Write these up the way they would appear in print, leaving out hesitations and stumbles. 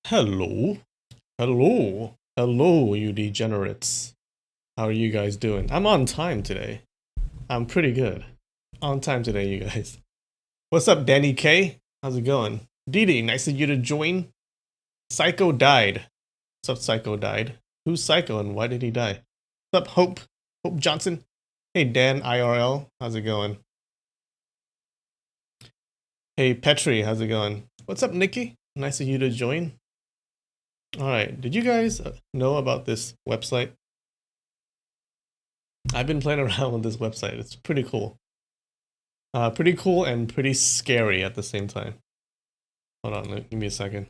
Hello. Hello. Hello, you degenerates. How are you guys doing? I'm on time today. I'm pretty good. On time today, you guys. What's up, Danny K? How's it going? Dee, nice of you to join. Psycho died. What's up, Psycho died? Who's Psycho and why did he die? What's up, Hope? Hope Johnson? Hey, Dan IRL. How's it going? Hey, Petri. How's it going? What's up, Nikki? Nice of you to join. All right. Did you guys know about this website? I've been playing around with this website. It's pretty cool. Pretty cool and pretty scary at the same time. Hold on, give me a second.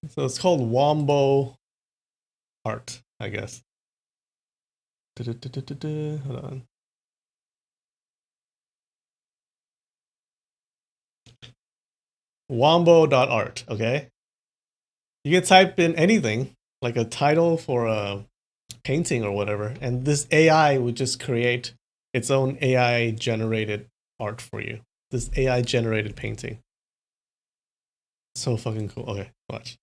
So it's called Wombo Art, I guess. Hold on. Wombo.art, okay? You can type in anything, like a title for a painting or whatever, and this AI would just create its own AI generated art for you. This AI generated painting. So fucking cool. Okay, watch.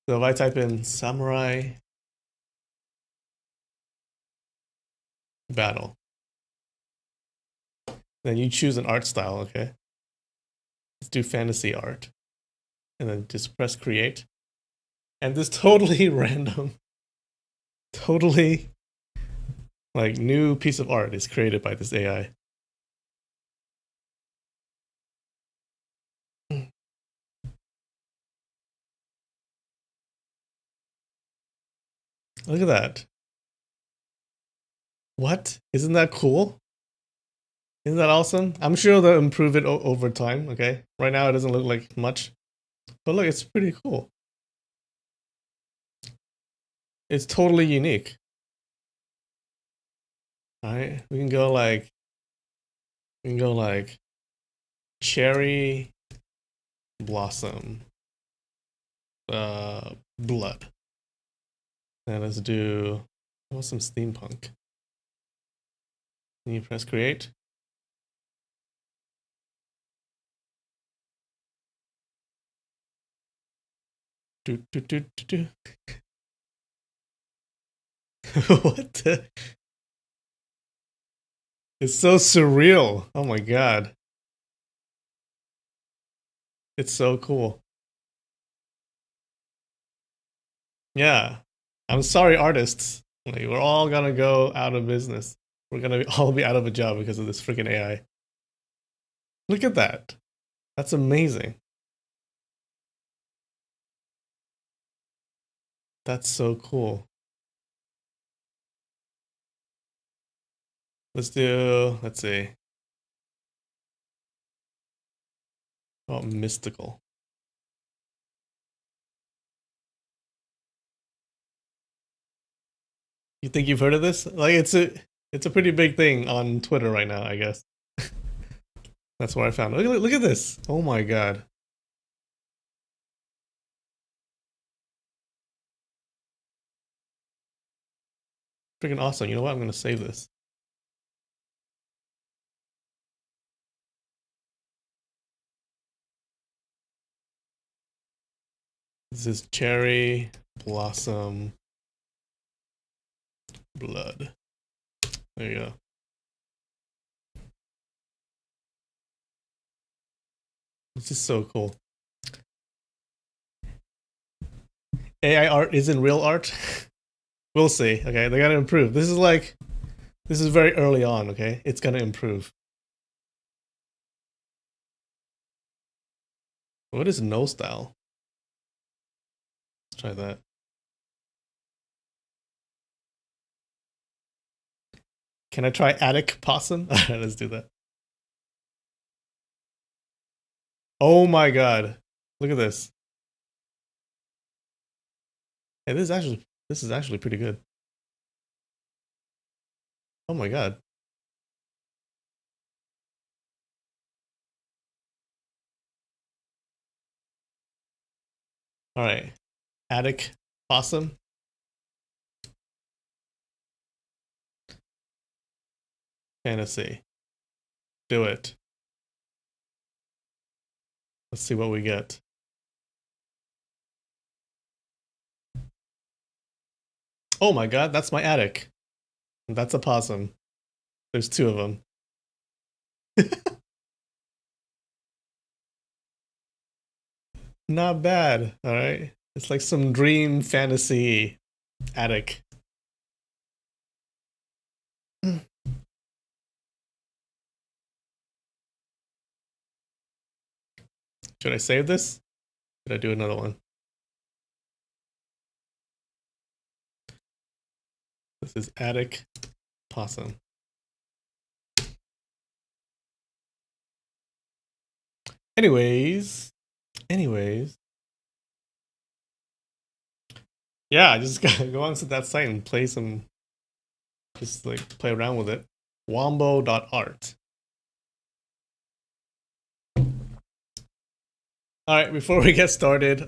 So if I type in samurai battle, then you choose an art style, okay? Let's do fantasy art. And then just press create. And this totally random, totally like new piece of art is created by this AI. Look at that. What? Isn't that cool? Isn't that awesome? I'm sure they'll improve it over time, okay? Right now it doesn't look like much. But look, it's pretty cool. It's totally unique. Alright, we can go like cherry blossom blood. And let's do some steampunk. And you press create. Do, do, do, do, do. What the? It's so surreal. Oh my god. It's so cool. Yeah. I'm sorry, artists. Like, we're all gonna go out of business. We're gonna all be out of a job because of this freaking AI. Look at that. That's amazing. That's so cool. Let's see. Oh, mystical. You think you've heard of this? Like it's a pretty big thing on Twitter right now, I guess. That's where I found it. Look at this. Oh my god. Freaking awesome. You know what? I'm gonna save this. This is cherry blossom blood. There you go. This is so cool. AI art isn't real art. We'll see. Okay, they gotta improve. This is very early on. Okay, it's gonna improve. What is no style? Let's try that. Can I try attic possum? All right, let's do that. Oh my god! Look at this. Hey, this is actually pretty good. Oh my god. All right, attic possum. fantasy. Do it. Let's see what we get. Oh my god, that's my attic. That's a possum. There's two of them. Not bad, alright? It's like some dream fantasy attic. Should I save this? Should I do another one? This is attic possum. Anyways. Yeah, I just gotta go onto that site and play some, just like play around with it. Wombo.art. Alright, before we get started,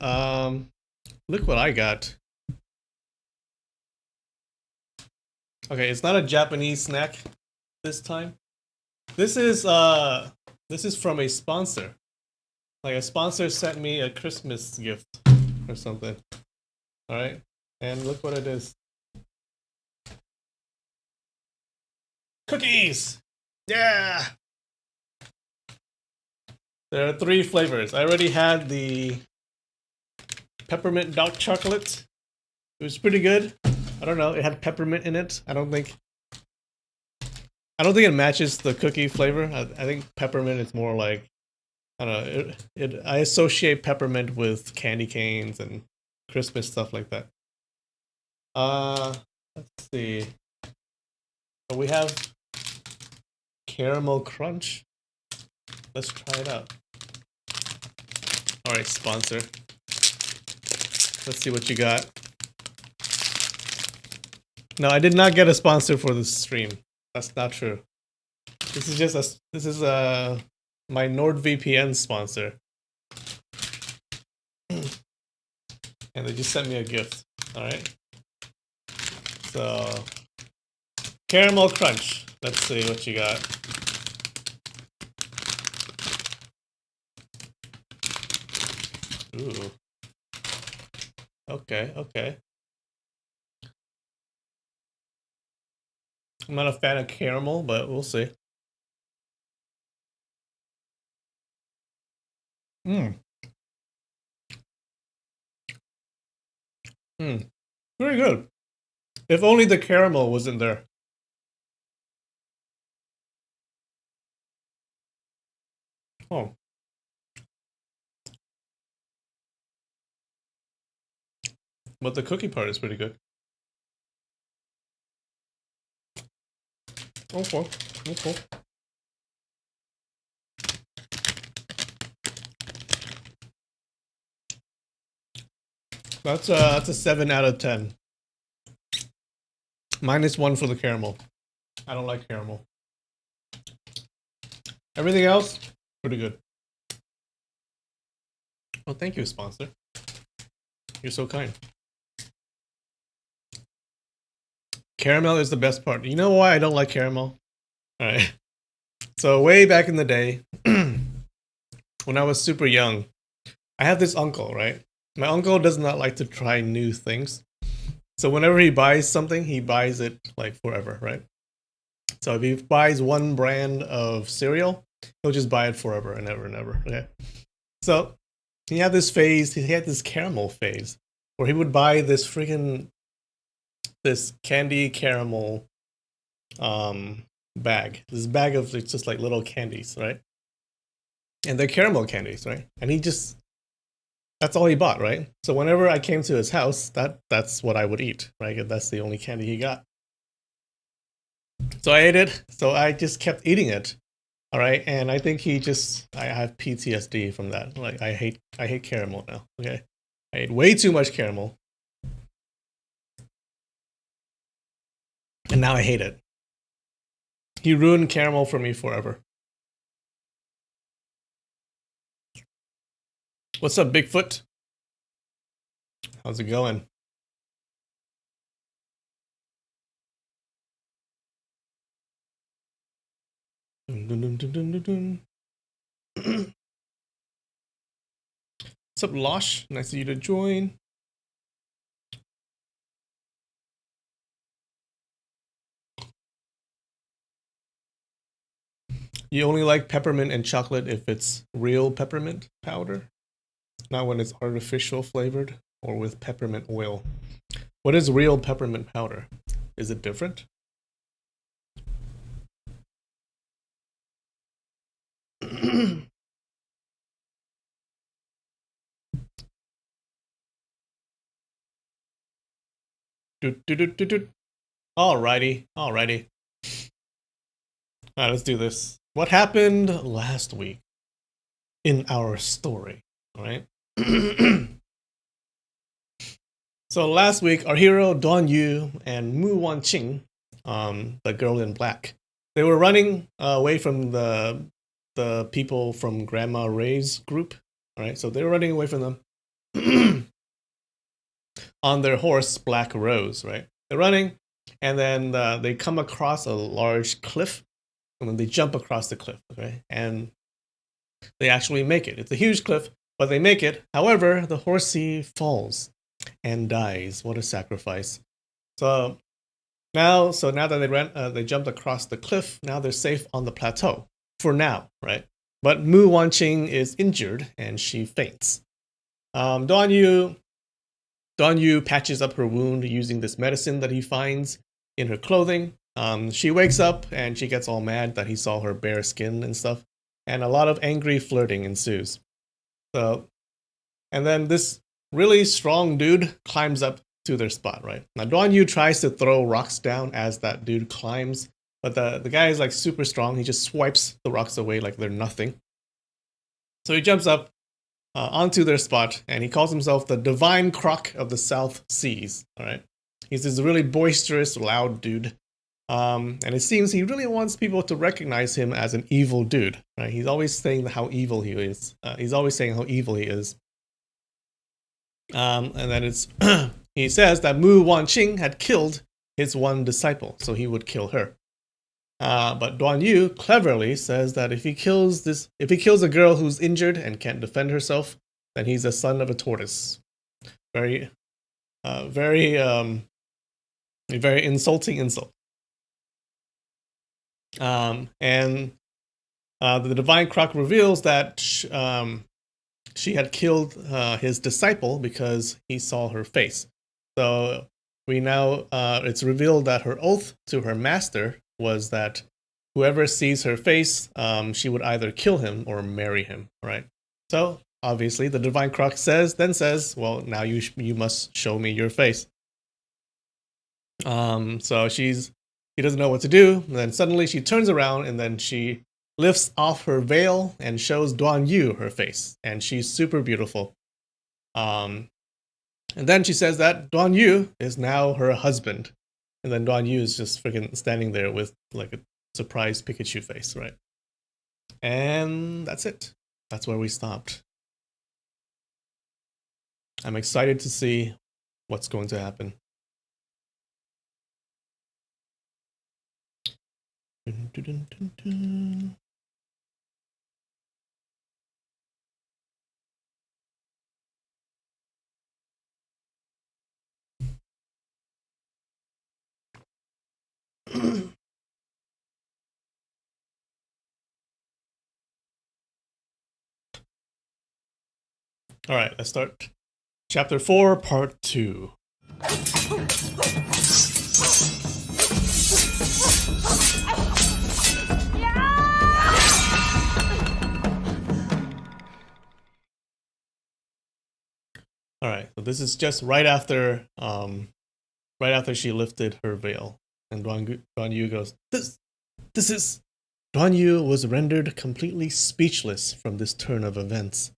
look what I got. Okay, it's not a Japanese snack this time. This is from a sponsor. Like a sponsor sent me a Christmas gift or something. Alright? And look what it is. Cookies! Yeah! There are 3 flavors. I already had the peppermint dark chocolate. It was pretty good. I don't know, it had peppermint in it. I don't think it matches the cookie flavor. I think peppermint is more like, I don't know, I associate peppermint with candy canes and Christmas stuff like that. Let's see. We have caramel crunch. Let's try it out. Alright, sponsor. Let's see what you got. No, I did not get a sponsor for this stream. That's not true. This is just my NordVPN sponsor. And they just sent me a gift. Alright. So caramel crunch. Let's see what you got. Ooh. Okay. I'm not a fan of caramel, but we'll see. Very good. If only the caramel was in there. Oh. But the cookie part is pretty good. Okay. That's a 7 out of 10. -1 for the caramel. I don't like caramel. Everything else, pretty good. Well, thank you, sponsor. You're so kind. Caramel is the best part. You know why I don't like caramel? Alright. So way back in the day, when I was super young, I have this uncle, right? My uncle does not like to try new things. So whenever he buys something, he buys it like forever, right? So if he buys one brand of cereal, he'll just buy it forever and ever and ever. Okay. So he had this phase, he had this caramel phase, where he would buy this candy caramel bag. This bag of just like little candies, right? And they're caramel candies, right? And that's all he bought, right? So whenever I came to his house, that's what I would eat, right? That's the only candy he got. So I ate it. So I just kept eating it. All right, and I think I have PTSD from that. Like I hate caramel now. Okay, I ate way too much caramel, and now I hate it. He ruined caramel for me forever. What's up, Bigfoot? How's it going? What's up, Losh? Nice of you to join. You only like peppermint and chocolate if it's real peppermint powder, not when it's artificial flavored or with peppermint oil. What is real peppermint powder? Is it different? Alrighty, alrighty. Alright, let's do this. What happened last week in our story? Alright. So last week, our hero Duan Yu and Mu Wanqing, the girl in black, they were running away from the people from Grandma Ray's group. Alright, so they were running away from them on their horse, Black Rose. Right, they're running, and then they come across a large cliff, and then they jump across the cliff. Okay, and they actually make it. It's a huge cliff, but they make it. However, the horsey falls and dies. What a sacrifice! So now that they jumped across the cliff, now they're safe on the plateau for now, right? But Mu Wanqing is injured and she faints. Duan Yu patches up her wound using this medicine that he finds in her clothing. She wakes up and she gets all mad that he saw her bare skin and stuff, and a lot of angry flirting ensues. So, and then this really strong dude climbs up to their spot, right? Now Duan Yu tries to throw rocks down as that dude climbs, but the guy is like super strong. He just swipes the rocks away like they're nothing. So he jumps up onto their spot, and he calls himself the Divine Croc of the South Seas. All right, he's this really boisterous, loud dude, and it seems he really wants people to recognize him as an evil dude. Right? He's always saying how evil he is. He's always saying how evil he is. And then it's he says that Mu Wanqing had killed his one disciple, so he would kill her. But Duan Yu cleverly says that if he kills a girl who's injured and can't defend herself, then he's a son of a tortoise. Very insulting insult. And the Divine Croc reveals that she had killed his disciple because he saw her face. So it's revealed that her oath to her master was that whoever sees her face, she would either kill him or marry him. Right. So obviously, the Divine Croc says, "Well, now you must show me your face." So he doesn't know what to do. And then suddenly she turns around and then she lifts off her veil and shows Duan Yu her face, and she's super beautiful. And then she says that Duan Yu is now her husband. And then Duan Yu is just freaking standing there with like a surprised Pikachu face, right? And that's it. That's where we stopped. I'm excited to see what's going to happen. Dun, dun, dun, dun, dun. All right, let's start. Chapter 4, Part 2. All right, so this is just right after she lifted her veil, and Duan Yu goes, This is." Duan Yu was rendered completely speechless from this turn of events.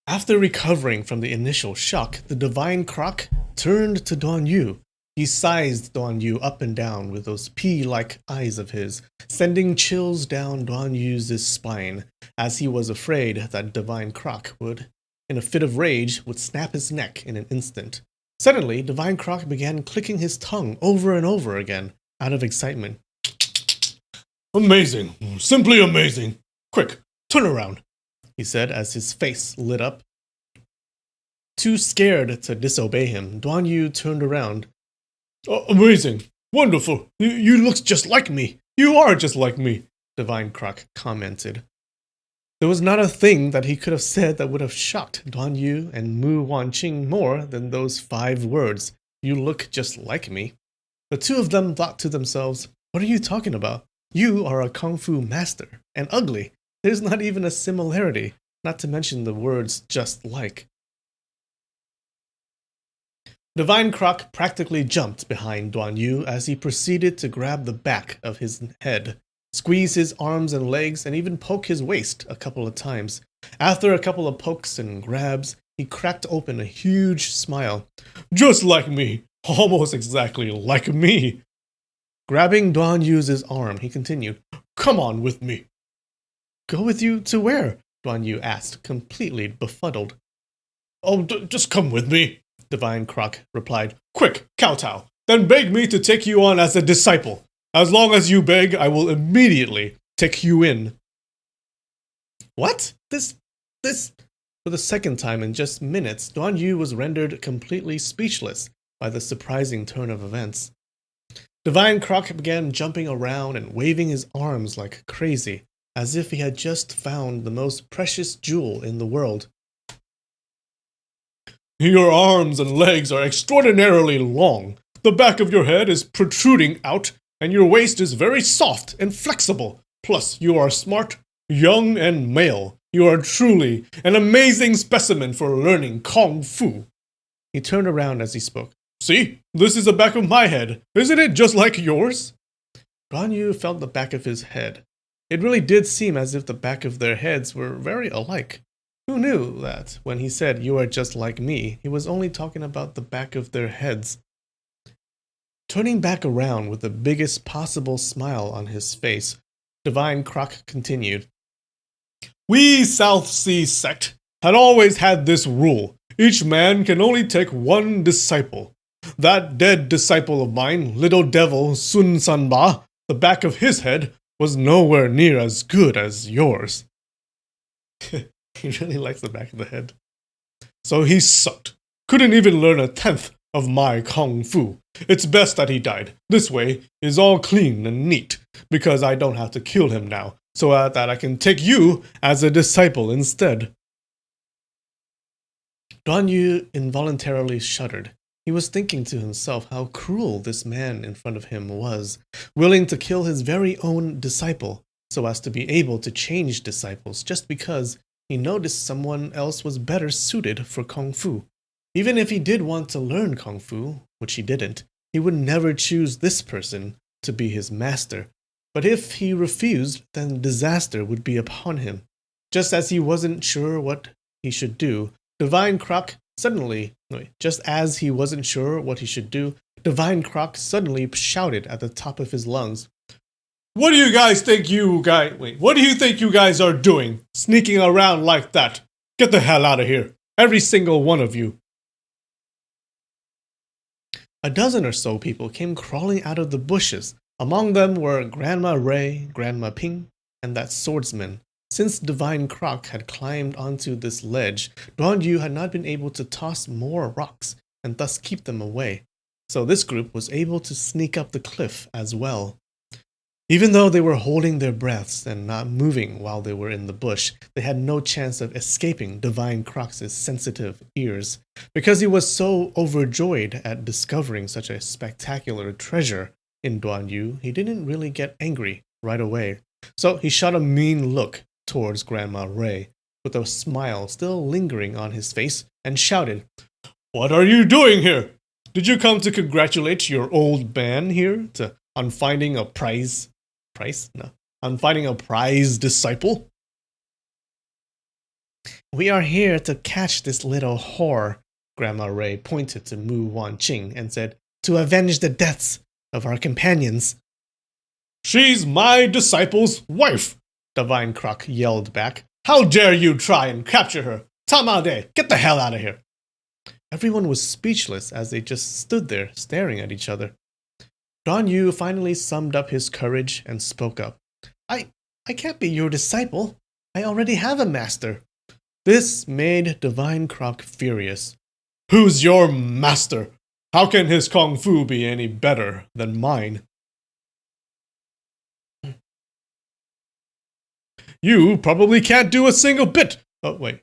After recovering from the initial shock, the Divine Croc turned to Duan Yu. He sized Duan Yu up and down with those pea-like eyes of his, sending chills down Duan Yu's spine, as he was afraid that Divine Croc would, in a fit of rage, would snap his neck in an instant. Suddenly, Divine Croc began clicking his tongue over and over again, out of excitement. Amazing. Simply amazing. Quick, turn around, he said as his face lit up. Too scared to disobey him, Duan Yu turned around. Amazing. Wonderful. You look just like me. You are just like me, Divine Croc commented. There was not a thing that he could have said that would have shocked Duan Yu and Mu Wanqing more than those 5 words, "You look just like me." The two of them thought to themselves, "What are you talking about? You are a kung fu master, and ugly. There's not even a similarity, not to mention the words 'just like.'" Divine Croc practically jumped behind Duan Yu as he proceeded to grab the back of his head, squeeze his arms and legs, and even poke his waist a couple of times. After a couple of pokes and grabs, he cracked open a huge smile. "Just like me! Almost exactly like me!" Grabbing Duan Yu's arm, he continued, "Come on with me." "Go with you to where?" Duan Yu asked, completely befuddled. "Oh, just come with me," Divine Croc replied. "Quick, kowtow, then beg me to take you on as a disciple. As long as you beg, I will immediately take you in." What? This... For the second time in just minutes, Duan Yu was rendered completely speechless by the surprising turn of events. Divine Croc began jumping around and waving his arms like crazy, as if he had just found the most precious jewel in the world. "Your arms and legs are extraordinarily long. The back of your head is protruding out, and your waist is very soft and flexible. Plus, you are smart, young, and male. You are truly an amazing specimen for learning Kung Fu." He turned around as he spoke. "See, this is the back of my head. Isn't it just like yours?" Duan Yu felt the back of his head. It really did seem as if the back of their heads were very alike. Who knew that when he said, "You are just like me," he was only talking about the back of their heads? Turning back around with the biggest possible smile on his face, Divine Croc continued. "We South Sea sect had always had this rule. Each man can only take one disciple. That dead disciple of mine, little devil Sun Sanba, the back of his head was nowhere near as good as yours." He really likes the back of the head. "So he sucked. Couldn't even learn a tenth of my kung fu. It's best that he died. This way is all clean and neat, because I don't have to kill him now, so that I can take you as a disciple instead." Duan Yu involuntarily shuddered. He was thinking to himself how cruel this man in front of him was, willing to kill his very own disciple, so as to be able to change disciples just because he noticed someone else was better suited for Kung Fu. Even if he did want to learn Kung Fu, which he didn't, he would never choose this person to be his master. But if he refused, then disaster would be upon him. Just as he wasn't sure what he should do, Divine Croc suddenly shouted at the top of his lungs, What do you think you guys are doing, sneaking around like that? Get the hell out of here, every single one of you." A dozen or so people came crawling out of the bushes. Among them were Grandma Ray, Grandma Ping, and that swordsman. Since Divine Croc had climbed onto this ledge, Duan Yu had not been able to toss more rocks and thus keep them away. So this group was able to sneak up the cliff as well. Even though they were holding their breaths and not moving while they were in the bush, they had no chance of escaping Divine Croc's sensitive ears. Because he was so overjoyed at discovering such a spectacular treasure in Duan Yu, he didn't really get angry right away. So he shot a mean look towards Grandma Ray, with a smile still lingering on his face, and shouted, "What are you doing here? Did you come to congratulate your old man here on finding a finding a prize disciple?" "We are here to catch this little whore," Grandma Ray pointed to Mu Wanqing and said, "to avenge the deaths of our companions." "She's my disciple's wife," Divine Croc yelled back. "How dare you try and capture her? Tamade, get the hell out of here." Everyone was speechless as they just stood there staring at each other. Duan Yu finally summed up his courage and spoke up. I can't be your disciple. I already have a master. This made Divine Croc furious. Who's your master? How can his kung fu be any better than mine? You probably can't do a single bit. Oh, wait.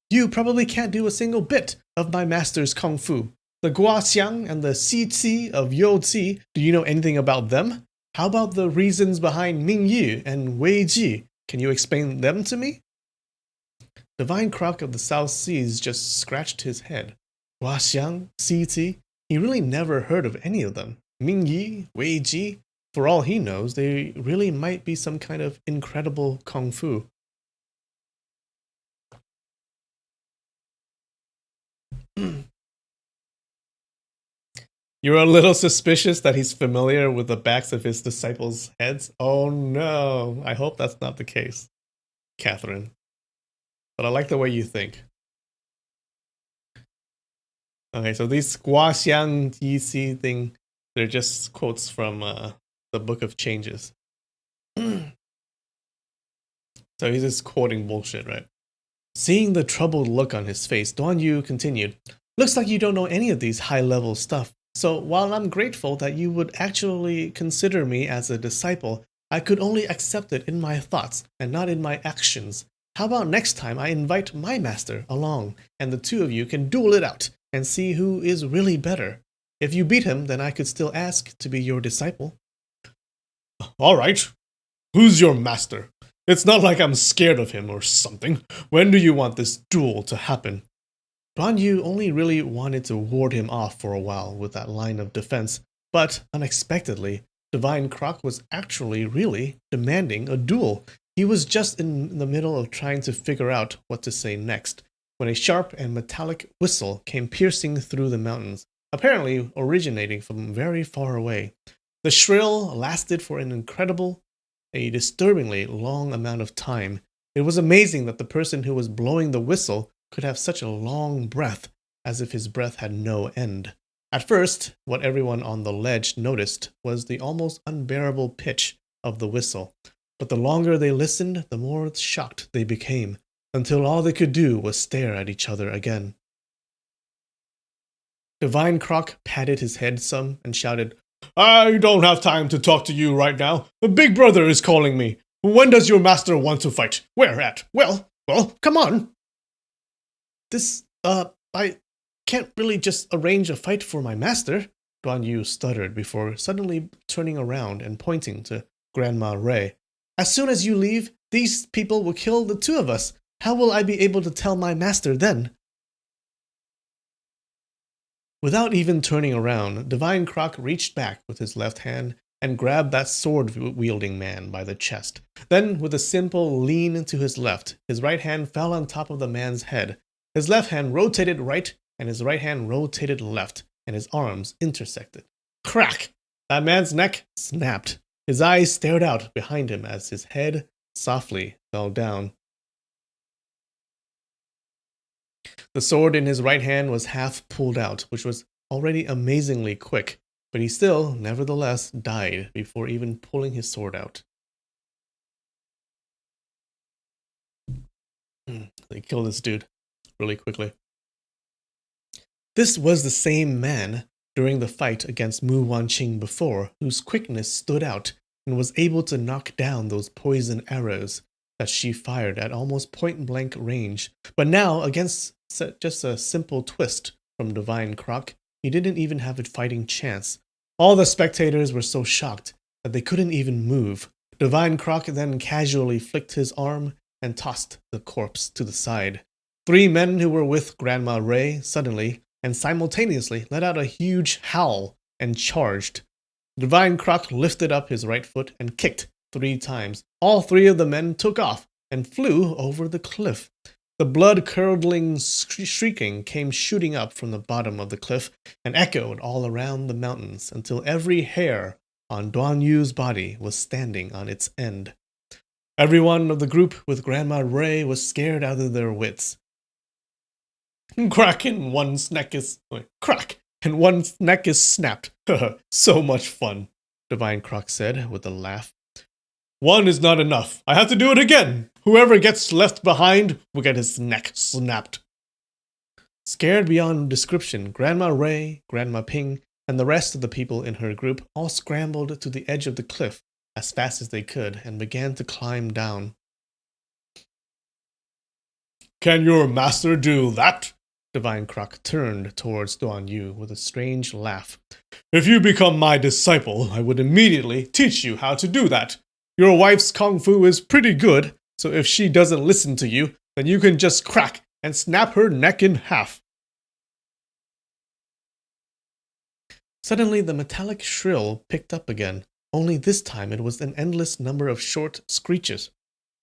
You probably can't do a single bit of my master's kung fu. The Guaxiang and the Xi of Yo Ji, do you know anything about them? How about the reasons behind Ming Yi and Wei Ji? Can you explain them to me? Divine Croc of the South Seas just scratched his head. Guaxiang, Xi, he really never heard of any of them. Ming Yi, Wei Ji, for all he knows, they really might be some kind of incredible kung fu. You're a little suspicious that he's familiar with the backs of his disciples' heads? Oh no, I hope that's not the case, Catherine. But I like the way you think. Okay, so these Guaxiang Yixi thing, they're just quotes from the Book of Changes. So he's just quoting bullshit, right? Seeing the troubled look on his face, Duan Yu continued, looks like you don't know any of these high-level stuff. So while I'm grateful that you would actually consider me as a disciple, I could only accept it in my thoughts and not in my actions. How about next time I invite my master along, and the two of you can duel it out and see who is really better. If you beat him, then I could still ask to be your disciple. All right. Who's your master? It's not like I'm scared of him or something. When do you want this duel to happen? Duan Yu only really wanted to ward him off for a while with that line of defense, but unexpectedly, Divine Croc was actually really demanding a duel. He was just in the middle of trying to figure out what to say next, when a sharp and metallic whistle came piercing through the mountains, apparently originating from very far away. The shrill lasted for a disturbingly long amount of time. It was amazing that the person who was blowing the whistle could have such a long breath, as if his breath had no end. At first, what everyone on the ledge noticed was the almost unbearable pitch of the whistle, but the longer they listened, the more shocked they became, until all they could do was stare at each other again. Divine Croc patted his head some and shouted, I don't have time to talk to you right now. The big brother is calling me. When does your master want to fight? Where at? Well, come on. I can't really just arrange a fight for my master, Duan Yu stuttered before suddenly turning around and pointing to Grandma Ray. As soon as you leave, these people will kill the two of us. How will I be able to tell my master then? Without even turning around, Divine Croc reached back with his left hand and grabbed that sword-wielding man by the chest. Then, with a simple lean to his left, his right hand fell on top of the man's head. His left hand rotated right, and his right hand rotated left, and his arms intersected. Crack! That man's neck snapped. His eyes stared out behind him as his head softly fell down. The sword in his right hand was half pulled out, which was already amazingly quick, but he still, nevertheless, died before even pulling his sword out. They killed this dude really quickly. This was the same man during the fight against Mu Wanqing before, whose quickness stood out and was able to knock down those poison arrows that she fired at almost point-blank range. But now, against just a simple twist from Divine Croc, he didn't even have a fighting chance. All the spectators were so shocked that they couldn't even move. Divine Croc then casually flicked his arm and tossed the corpse to the side. 3 men who were with Grandma Ray suddenly and simultaneously let out a huge howl and charged. Divine Croc lifted up his right foot and kicked 3 times. All 3 of the men took off and flew over the cliff. The blood-curdling shrieking came shooting up from the bottom of the cliff and echoed all around the mountains until every hair on Duan Yu's body was standing on its end. Everyone of the group with Grandma Ray was scared out of their wits. Crack and one's neck is snapped. So much fun, Divine Croc said with a laugh. One is not enough. I have to do it again. Whoever gets left behind will get his neck snapped. Scared beyond description, Grandma Ray, Grandma Ping, and the rest of the people in her group all scrambled to the edge of the cliff as fast as they could and began to climb down. Can your master do that? Divine Croc turned towards Duan Yu with a strange laugh. If you become my disciple, I would immediately teach you how to do that. Your wife's kung fu is pretty good, so if she doesn't listen to you, then you can just crack and snap her neck in half. Suddenly, the metallic shrill picked up again, only this time it was an endless number of short screeches.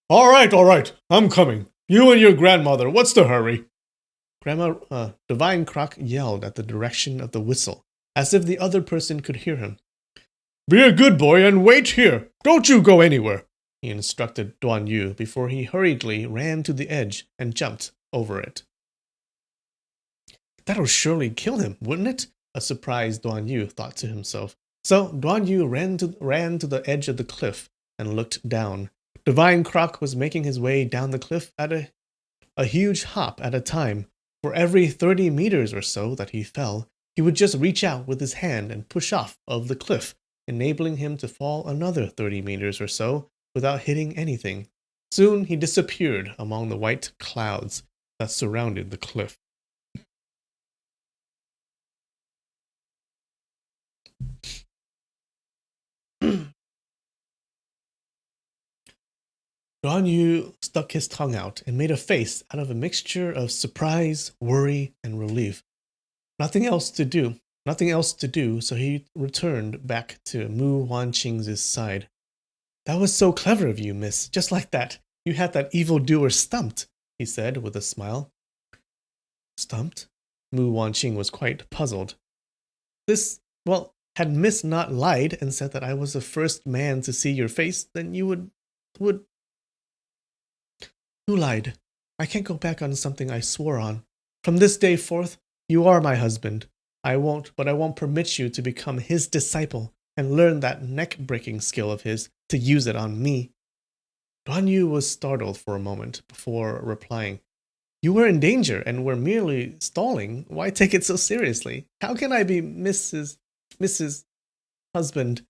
All right, I'm coming. You and your grandmother, what's the hurry? Divine Croc yelled at the direction of the whistle, as if the other person could hear him. Be a good boy and wait here. Don't you go anywhere, he instructed Duan Yu before he hurriedly ran to the edge and jumped over it. That'll surely kill him, wouldn't it? A surprised Duan Yu thought to himself. So Duan Yu ran to the edge of the cliff and looked down. Divine Croc was making his way down the cliff at a huge hop at a time. For every 30 meters or so that he fell, he would just reach out with his hand and push off of the cliff, enabling him to fall another 30 meters or so without hitting anything. Soon he disappeared among the white clouds that surrounded the cliff. Duan Yu stuck his tongue out and made a face out of a mixture of surprise, worry, and relief. Nothing else to do, so he returned back to Mu Wanqing's side. That was so clever of you, miss. Just like that. You had that evildoer stumped, he said with a smile. Stumped? Mu Wanqing was quite puzzled. Had Miss not lied and said that I was the first man to see your face, then you would... Who lied? I can't go back on something I swore on. From this day forth, you are my husband. I won't permit you to become his disciple and learn that neck-breaking skill of his to use it on me. Duan Yu was startled for a moment before replying. You were in danger and were merely stalling. Why take it so seriously? How can I be Mrs. Husband?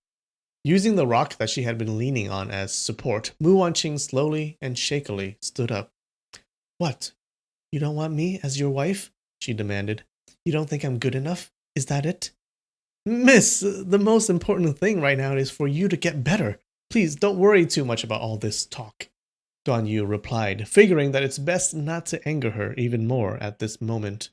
Using the rock that she had been leaning on as support, Mu Wanqing slowly and shakily stood up. What? You don't want me as your wife? She demanded. You don't think I'm good enough? Is that it? Miss, the most important thing right now is for you to get better. Please don't worry too much about all this talk, Duan Yu replied, figuring that it's best not to anger her even more at this moment.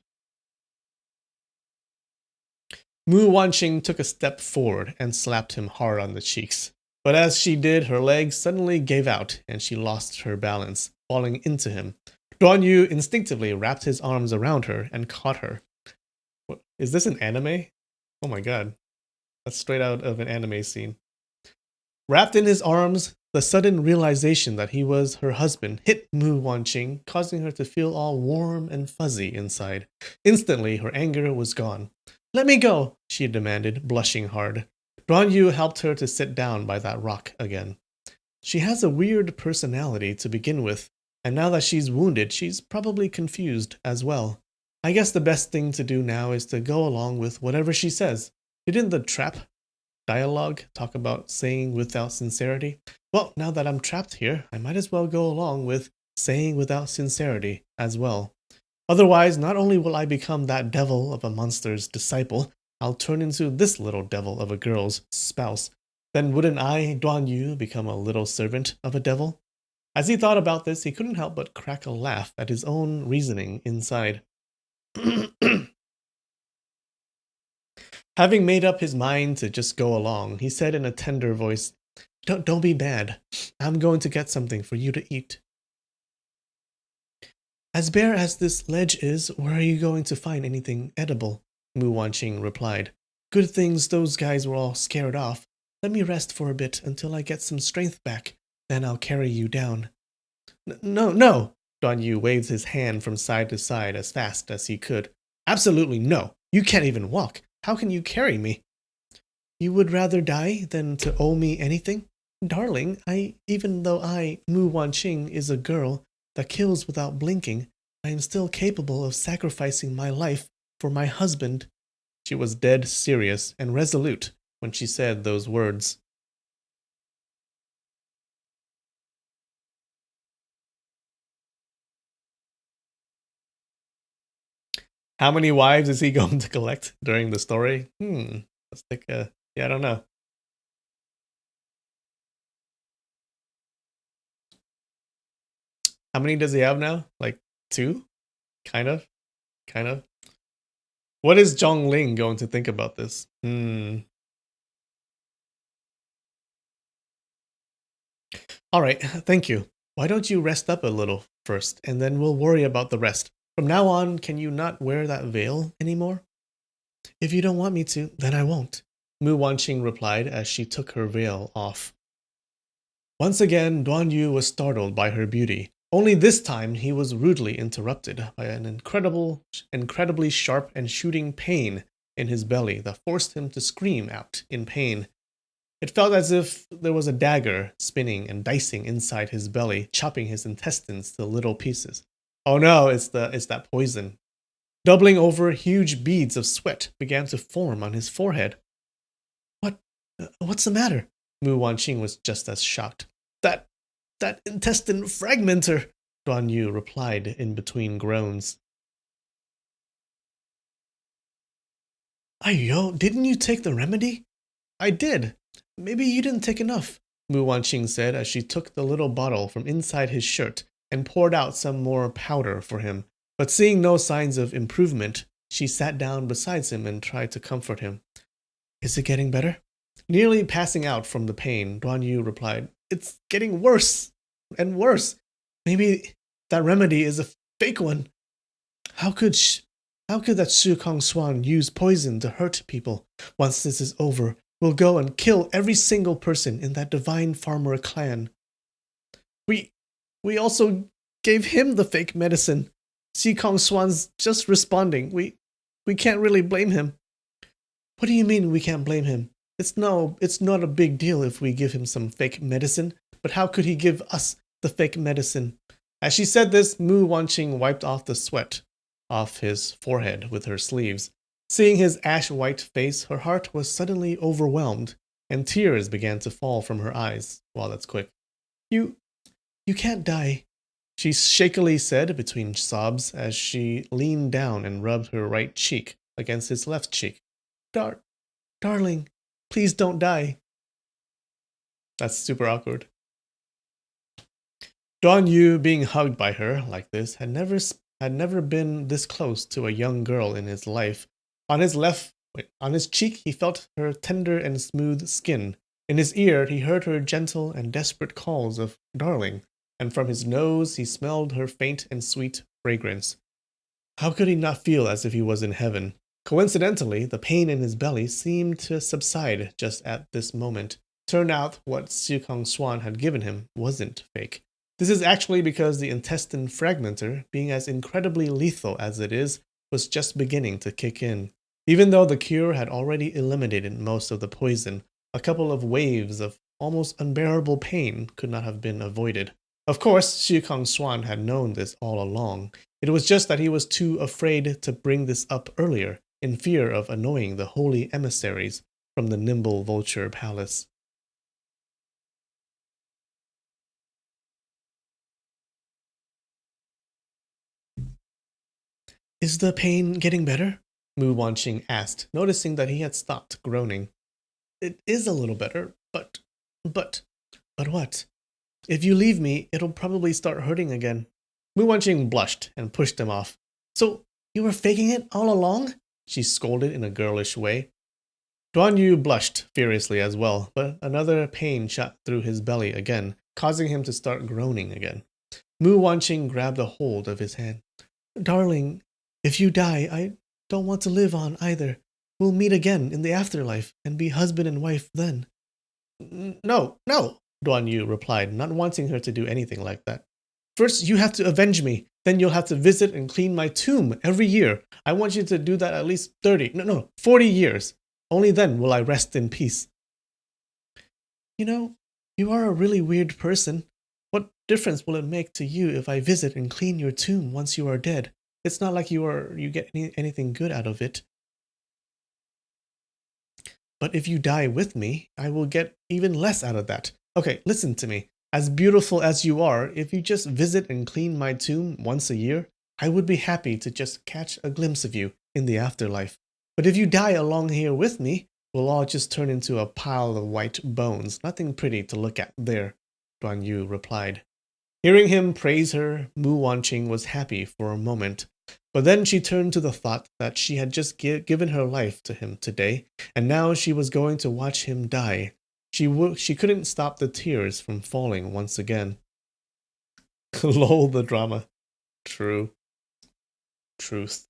Mu Wanqing took a step forward and slapped him hard on the cheeks. But as she did, her legs suddenly gave out and she lost her balance, falling into him. Duan Yu instinctively wrapped his arms around her and caught her. What, is this an anime? Oh my god. That's straight out of an anime scene. Wrapped in his arms, the sudden realization that he was her husband hit Mu Wanqing, causing her to feel all warm and fuzzy inside. Instantly, her anger was gone. Let me go, she demanded, blushing hard. Duan Yu helped her to sit down by that rock again. She has a weird personality to begin with, and now that she's wounded, she's probably confused as well. I guess the best thing to do now is to go along with whatever she says. Didn't the trap dialogue talk about saying without sincerity? Well, now that I'm trapped here, I might as well go along with saying without sincerity as well. Otherwise, not only will I become that devil of a monster's disciple, I'll turn into this little devil of a girl's spouse. Then wouldn't I, Duan Yu, become a little servant of a devil? As he thought about this, he couldn't help but crack a laugh at his own reasoning inside. Having made up his mind to just go along, he said in a tender voice, Don't be bad. I'm going to get something for you to eat. As bare as this ledge is, where are you going to find anything edible? Mu Wanqing replied. Good things those guys were all scared off. Let me rest for a bit until I get some strength back. Then I'll carry you down. No. Duan Yu waved his hand from side to side as fast as he could. Absolutely no. You can't even walk. How can you carry me? You would rather die than to owe me anything? Darling, even though Mu Wanqing, is a girl that kills without blinking, I am still capable of sacrificing my life for my husband. She was dead serious and resolute when she said those words. How many wives is he going to collect during the story? Let's take a... Yeah, I don't know. How many does he have now? Like 2? Kind of? Kind of? What is Zhongling going to think about this? Alright, thank you. Why don't you rest up a little first, and then we'll worry about the rest. From now on, can you not wear that veil anymore? If you don't want me to, then I won't, Mu Wanqing replied as she took her veil off. Once again, Duan Yu was startled by her beauty. Only this time he was rudely interrupted by an incredibly sharp and shooting pain in his belly that forced him to scream out in pain. It felt as if there was a dagger spinning and dicing inside his belly, chopping his intestines to little pieces. Oh no, it's that poison. Doubling over, huge beads of sweat began to form on his forehead. What's the matter? Mu Wanqing was just as shocked. That intestine fragmenter, Duan Yu replied in between groans. Aiyo, didn't you take the remedy? I did. Maybe you didn't take enough, Mu Wanqing said as she took the little bottle from inside his shirt and poured out some more powder for him. But seeing no signs of improvement, she sat down beside him and tried to comfort him. Is it getting better? Nearly passing out from the pain, Duan Yu replied, It's getting worse and worse. Maybe that remedy is a fake one. How could that Shi Kong Swan use poison to hurt people? Once this is over, we'll go and kill every single person in that divine farmer clan. We also gave him the fake medicine. Shi Kong Swan's just responding. We can't really blame him. What do you mean we can't blame him? It's not a big deal if we give him some fake medicine, but how could he give us the fake medicine? As she said this, Mu Wanqing wiped off the sweat off his forehead with her sleeves. Seeing his ash-white face, her heart was suddenly overwhelmed, and tears began to fall from her eyes. Wow, that's quick. You can't die, she shakily said between sobs as she leaned down and rubbed her right cheek against his left cheek. Darling, please don't die. That's super awkward. Duan Yu, being hugged by her like this, had never been this close to a young girl in his life. On his cheek, he felt her tender and smooth skin. In his ear, he heard her gentle and desperate calls of darling, and from his nose, he smelled her faint and sweet fragrance. How could he not feel as if he was in heaven? Coincidentally, the pain in his belly seemed to subside just at this moment. Turned out what Shi Kong Swan had given him wasn't fake. This is actually because the intestine fragmenter, being as incredibly lethal as it is, was just beginning to kick in. Even though the cure had already eliminated most of the poison, a couple of waves of almost unbearable pain could not have been avoided. Of course, Shi Kong Swan had known this all along. It was just that he was too afraid to bring this up earlier, in fear of annoying the holy emissaries from the nimble vulture palace. Is the pain getting better? Mu Wanqing asked, noticing that he had stopped groaning. It is a little better, but what? If you leave me, it'll probably start hurting again. Mu Wanqing blushed and pushed him off. So, you were faking it all along? She scolded in a girlish way. Duan Yu blushed furiously as well, but another pain shot through his belly again, causing him to start groaning again. Mu Wanqing grabbed a hold of his hand. Darling, if you die, I don't want to live on either. We'll meet again in the afterlife and be husband and wife then. No, Duan Yu replied, not wanting her to do anything like that. First, you have to avenge me. Then you'll have to visit and clean my tomb every year. I want you to do that at least 40 years. Only then will I rest in peace. You know, You are a really weird person. What difference will it make to you if I visit and clean your tomb once you are dead? It's not like you get anything good out of it. But if you die with me, I will get even less out of that. Okay, listen to me. As beautiful as you are, if you just visit and clean my tomb once a year, I would be happy to just catch a glimpse of you in the afterlife. But if you die along here with me, we'll all just turn into a pile of white bones. Nothing pretty to look at there, Duan Yu replied. Hearing him praise her, Mu Wanqing was happy for a moment. But then she turned to the thought that she had just given her life to him today, and now she was going to watch him die. She couldn't stop the tears from falling once again. Lol, the drama. True. Truth.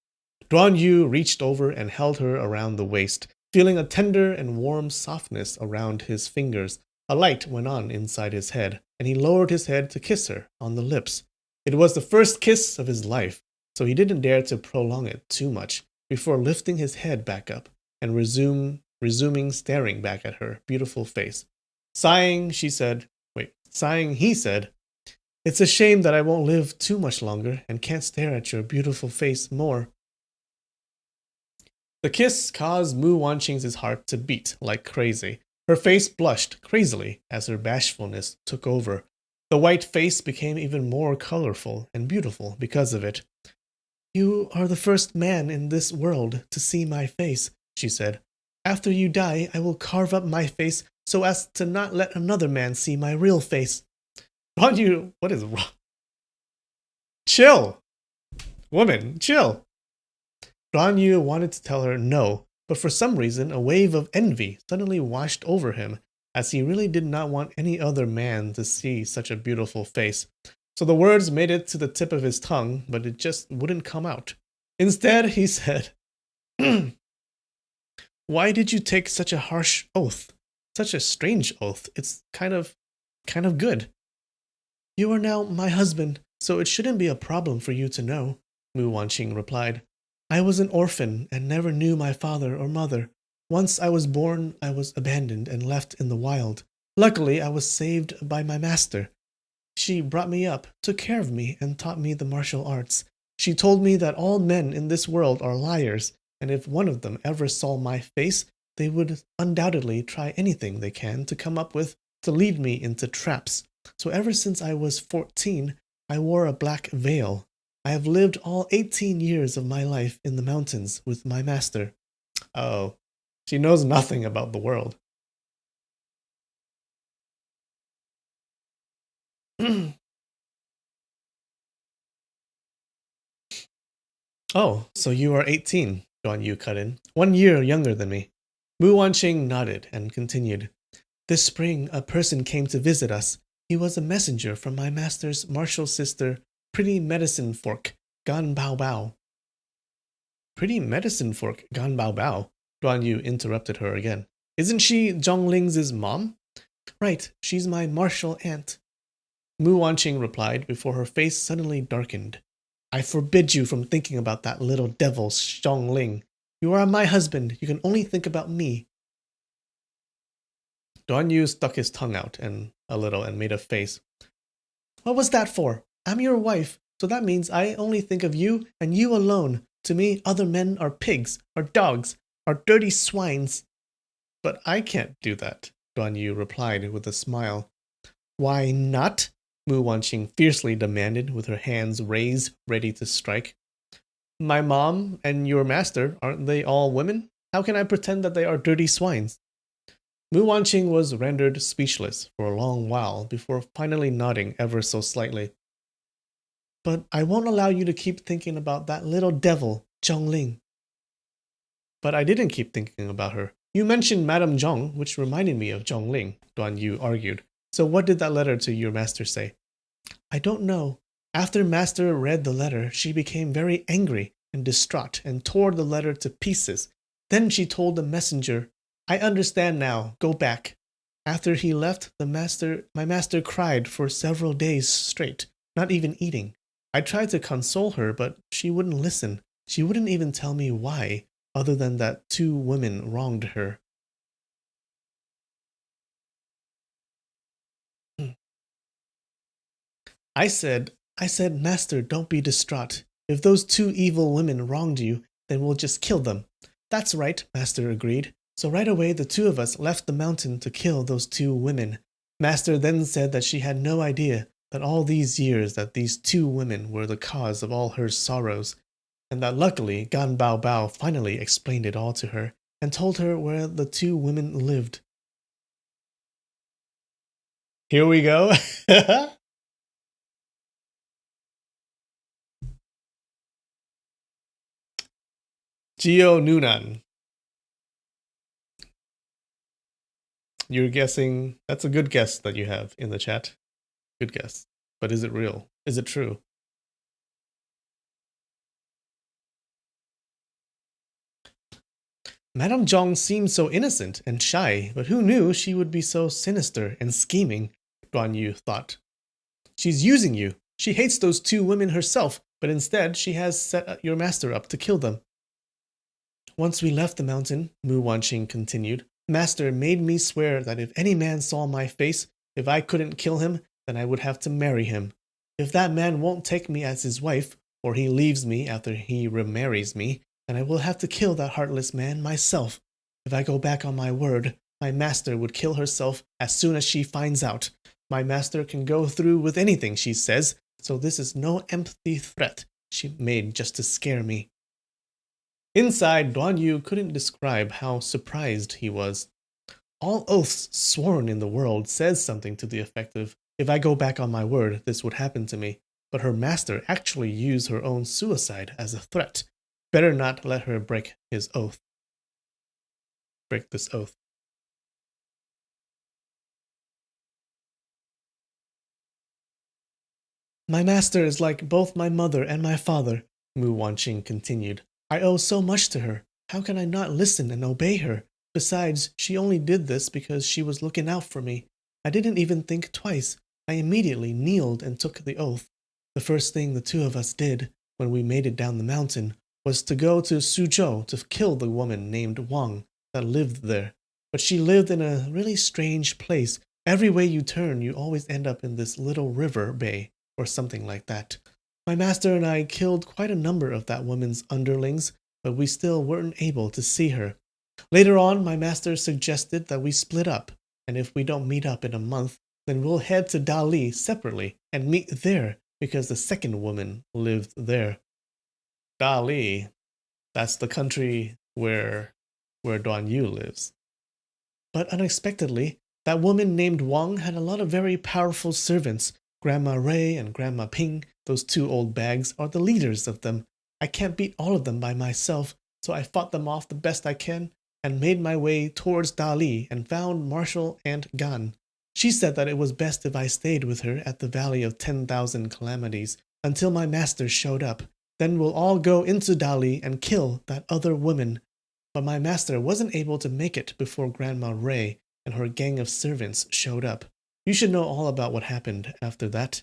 Duan Yu reached over and held her around the waist, feeling a tender and warm softness around his fingers. A light went on inside his head, and he lowered his head to kiss her on the lips. It was the first kiss of his life, so he didn't dare to prolong it too much before lifting his head back up and resuming staring back at her beautiful face. Sighing, he said, "It's a shame that I won't live too much longer and can't stare at your beautiful face more." The kiss caused Mu Wanqing's heart to beat like crazy. Her face blushed crazily as her bashfulness took over. The white face became even more colorful and beautiful because of it. "You are the first man in this world to see my face," she said. "After you die, I will carve up my face so as to not let another man see my real face." What is wrong? Chill! Woman, chill! Duan Yu wanted to tell her no, but for some reason a wave of envy suddenly washed over him, as he really did not want any other man to see such a beautiful face. So the words made it to the tip of his tongue, but it just wouldn't come out. Instead, he said, "Why did you take such a harsh oath? Such a strange oath. It's kind of good." "You are now my husband, so it shouldn't be a problem for you to know," Mu Wanqing replied. "I was an orphan and never knew my father or mother. Once I was born, I was abandoned and left in the wild. Luckily, I was saved by my master. She brought me up, took care of me, and taught me the martial arts. She told me that all men in this world are liars, and if one of them ever saw my face, they would undoubtedly try anything they can to come up with to lead me into traps. So ever since I was 14, I wore a black veil. I have lived all 18 years of my life in the mountains with my master." Oh, she knows nothing about the world. "Oh, so you are 18, Duan Yu cut in. 1 year younger than me." Mu Wanqing nodded and continued. "This spring, a person came to visit us. He was a messenger from my master's martial sister, Pretty Medicine Fork, Gan Bao Bao." "Pretty Medicine Fork, Gan Bao Bao?" Duan Yu interrupted her again. "Isn't she Zhongling's mom?" "Right, she's my martial aunt," Mu Wanqing replied before her face suddenly darkened. "I forbid you from thinking about that little devil, Zhongling. You are my husband. You can only think about me." Duan Yu stuck his tongue out a little and made a face. "What was that for? I'm your wife, so that means I only think of you and you alone. To me, other men are pigs, are dogs, are dirty swines." "But I can't do that," Duan Yu replied with a smile. "Why not?" Mu Wanqing fiercely demanded with her hands raised, ready to strike. "My mom and your master, aren't they all women? How can I pretend that they are dirty swines?" Mu Wanqing was rendered speechless for a long while before finally nodding ever so slightly. "But I won't allow you to keep thinking about that little devil, Zhongling." "But I didn't keep thinking about her. You mentioned Madame Zhong, which reminded me of Zhongling," Duan Yu argued. "So what did that letter to your master say?" "I don't know. After master read the letter, she became very angry and distraught and tore the letter to pieces. Then she told the messenger, 'I understand now, go back.' After he left, my master cried for several days straight, not even eating. I tried to console her, but she wouldn't listen. She wouldn't even tell me why, other than that 2 women wronged her." I said, Master, don't be distraught. If those two evil women wronged you, then we'll just kill them. That's right, Master agreed. So right away the two of us left the mountain to kill those two women. Master then said that she had no idea that all these years that these two women were the cause of all her sorrows, and that luckily Gan Bao Bao finally explained it all to her and told her where the two women lived. Here we go. Geo Nunan. You're guessing. That's a good guess that you have in the chat. Good guess. But is it real? Is it true? Madame Zhong seemed so innocent and shy, but who knew she would be so sinister and scheming, Guan Yu thought. She's using you. She hates those two women herself, but instead she has set your master up to kill them. Once we left the mountain, Mu Wanqing continued, Master made me swear that if any man saw my face, if I couldn't kill him, then I would have to marry him. If that man won't take me as his wife, or he leaves me after he remarries me, then I will have to kill that heartless man myself. If I go back on my word, my master would kill herself as soon as she finds out. My master can go through with anything she says, so this is no empty threat she made just to scare me. Inside, Duan Yu couldn't describe how surprised he was. All oaths sworn in the world says something to the effect of, if I go back on my word, this would happen to me. But her master actually used her own suicide as a threat. Better not let her break his oath. Break this oath. My master is like both my mother and my father, Mu Wanqing continued. I owe so much to her. How can I not listen and obey her? Besides, she only did this because she was looking out for me. I didn't even think twice. I immediately kneeled and took the oath. The first thing the two of us did, when we made it down the mountain, was to go to Suzhou to kill the woman named Wang that lived there. But she lived in a really strange place. Every way you turn, you always end up in this little river bay, or something like that. My master and I killed quite a number of that woman's underlings, but we still weren't able to see her. Later on, my master suggested that we split up, and if we don't meet up in a month, then we'll head to Dali separately and meet there, because the second woman lived there. Dali, that's the country where Duan Yu lives. But unexpectedly, that woman named Wang had a lot of very powerful servants. Grandma Ray and Grandma Ping, those two old bags, are the leaders of them. I can't beat all of them by myself, so I fought them off the best I can and made my way towards Dali and found Marshal Aunt Gan. She said that it was best if I stayed with her at the Valley of 10,000 Calamities until my master showed up. Then we'll all go into Dali and kill that other woman. But my master wasn't able to make it before Grandma Ray and her gang of servants showed up. You should know all about what happened after that.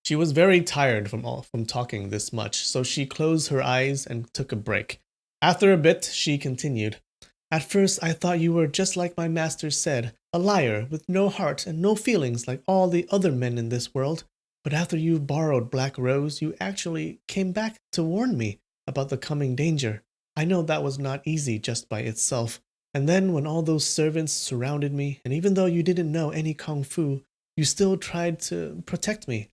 She was very tired from talking this much, so she closed her eyes and took a break. After a bit, she continued. At first, I thought you were just like my master said, a liar with no heart and no feelings like all the other men in this world. But after you borrowed Black Rose, you actually came back to warn me about the coming danger. I know that was not easy just by itself. And then when all those servants surrounded me, and even though you didn't know any kung fu, you still tried to protect me.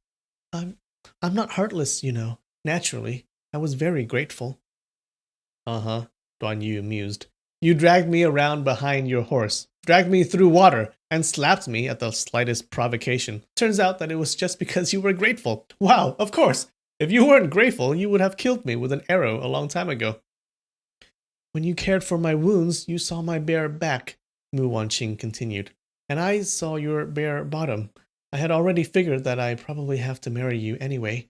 I'm not heartless, you know. Naturally, I was very grateful. Uh-huh, Duan Yu mused. You dragged me around behind your horse, dragged me through water, and slapped me at the slightest provocation. Turns out that it was just because you were grateful. Wow, of course. If you weren't grateful, you would have killed me with an arrow a long time ago. When you cared for my wounds, you saw my bare back, Mu Wanqing continued, and I saw your bare bottom. I had already figured that I probably have to marry you anyway.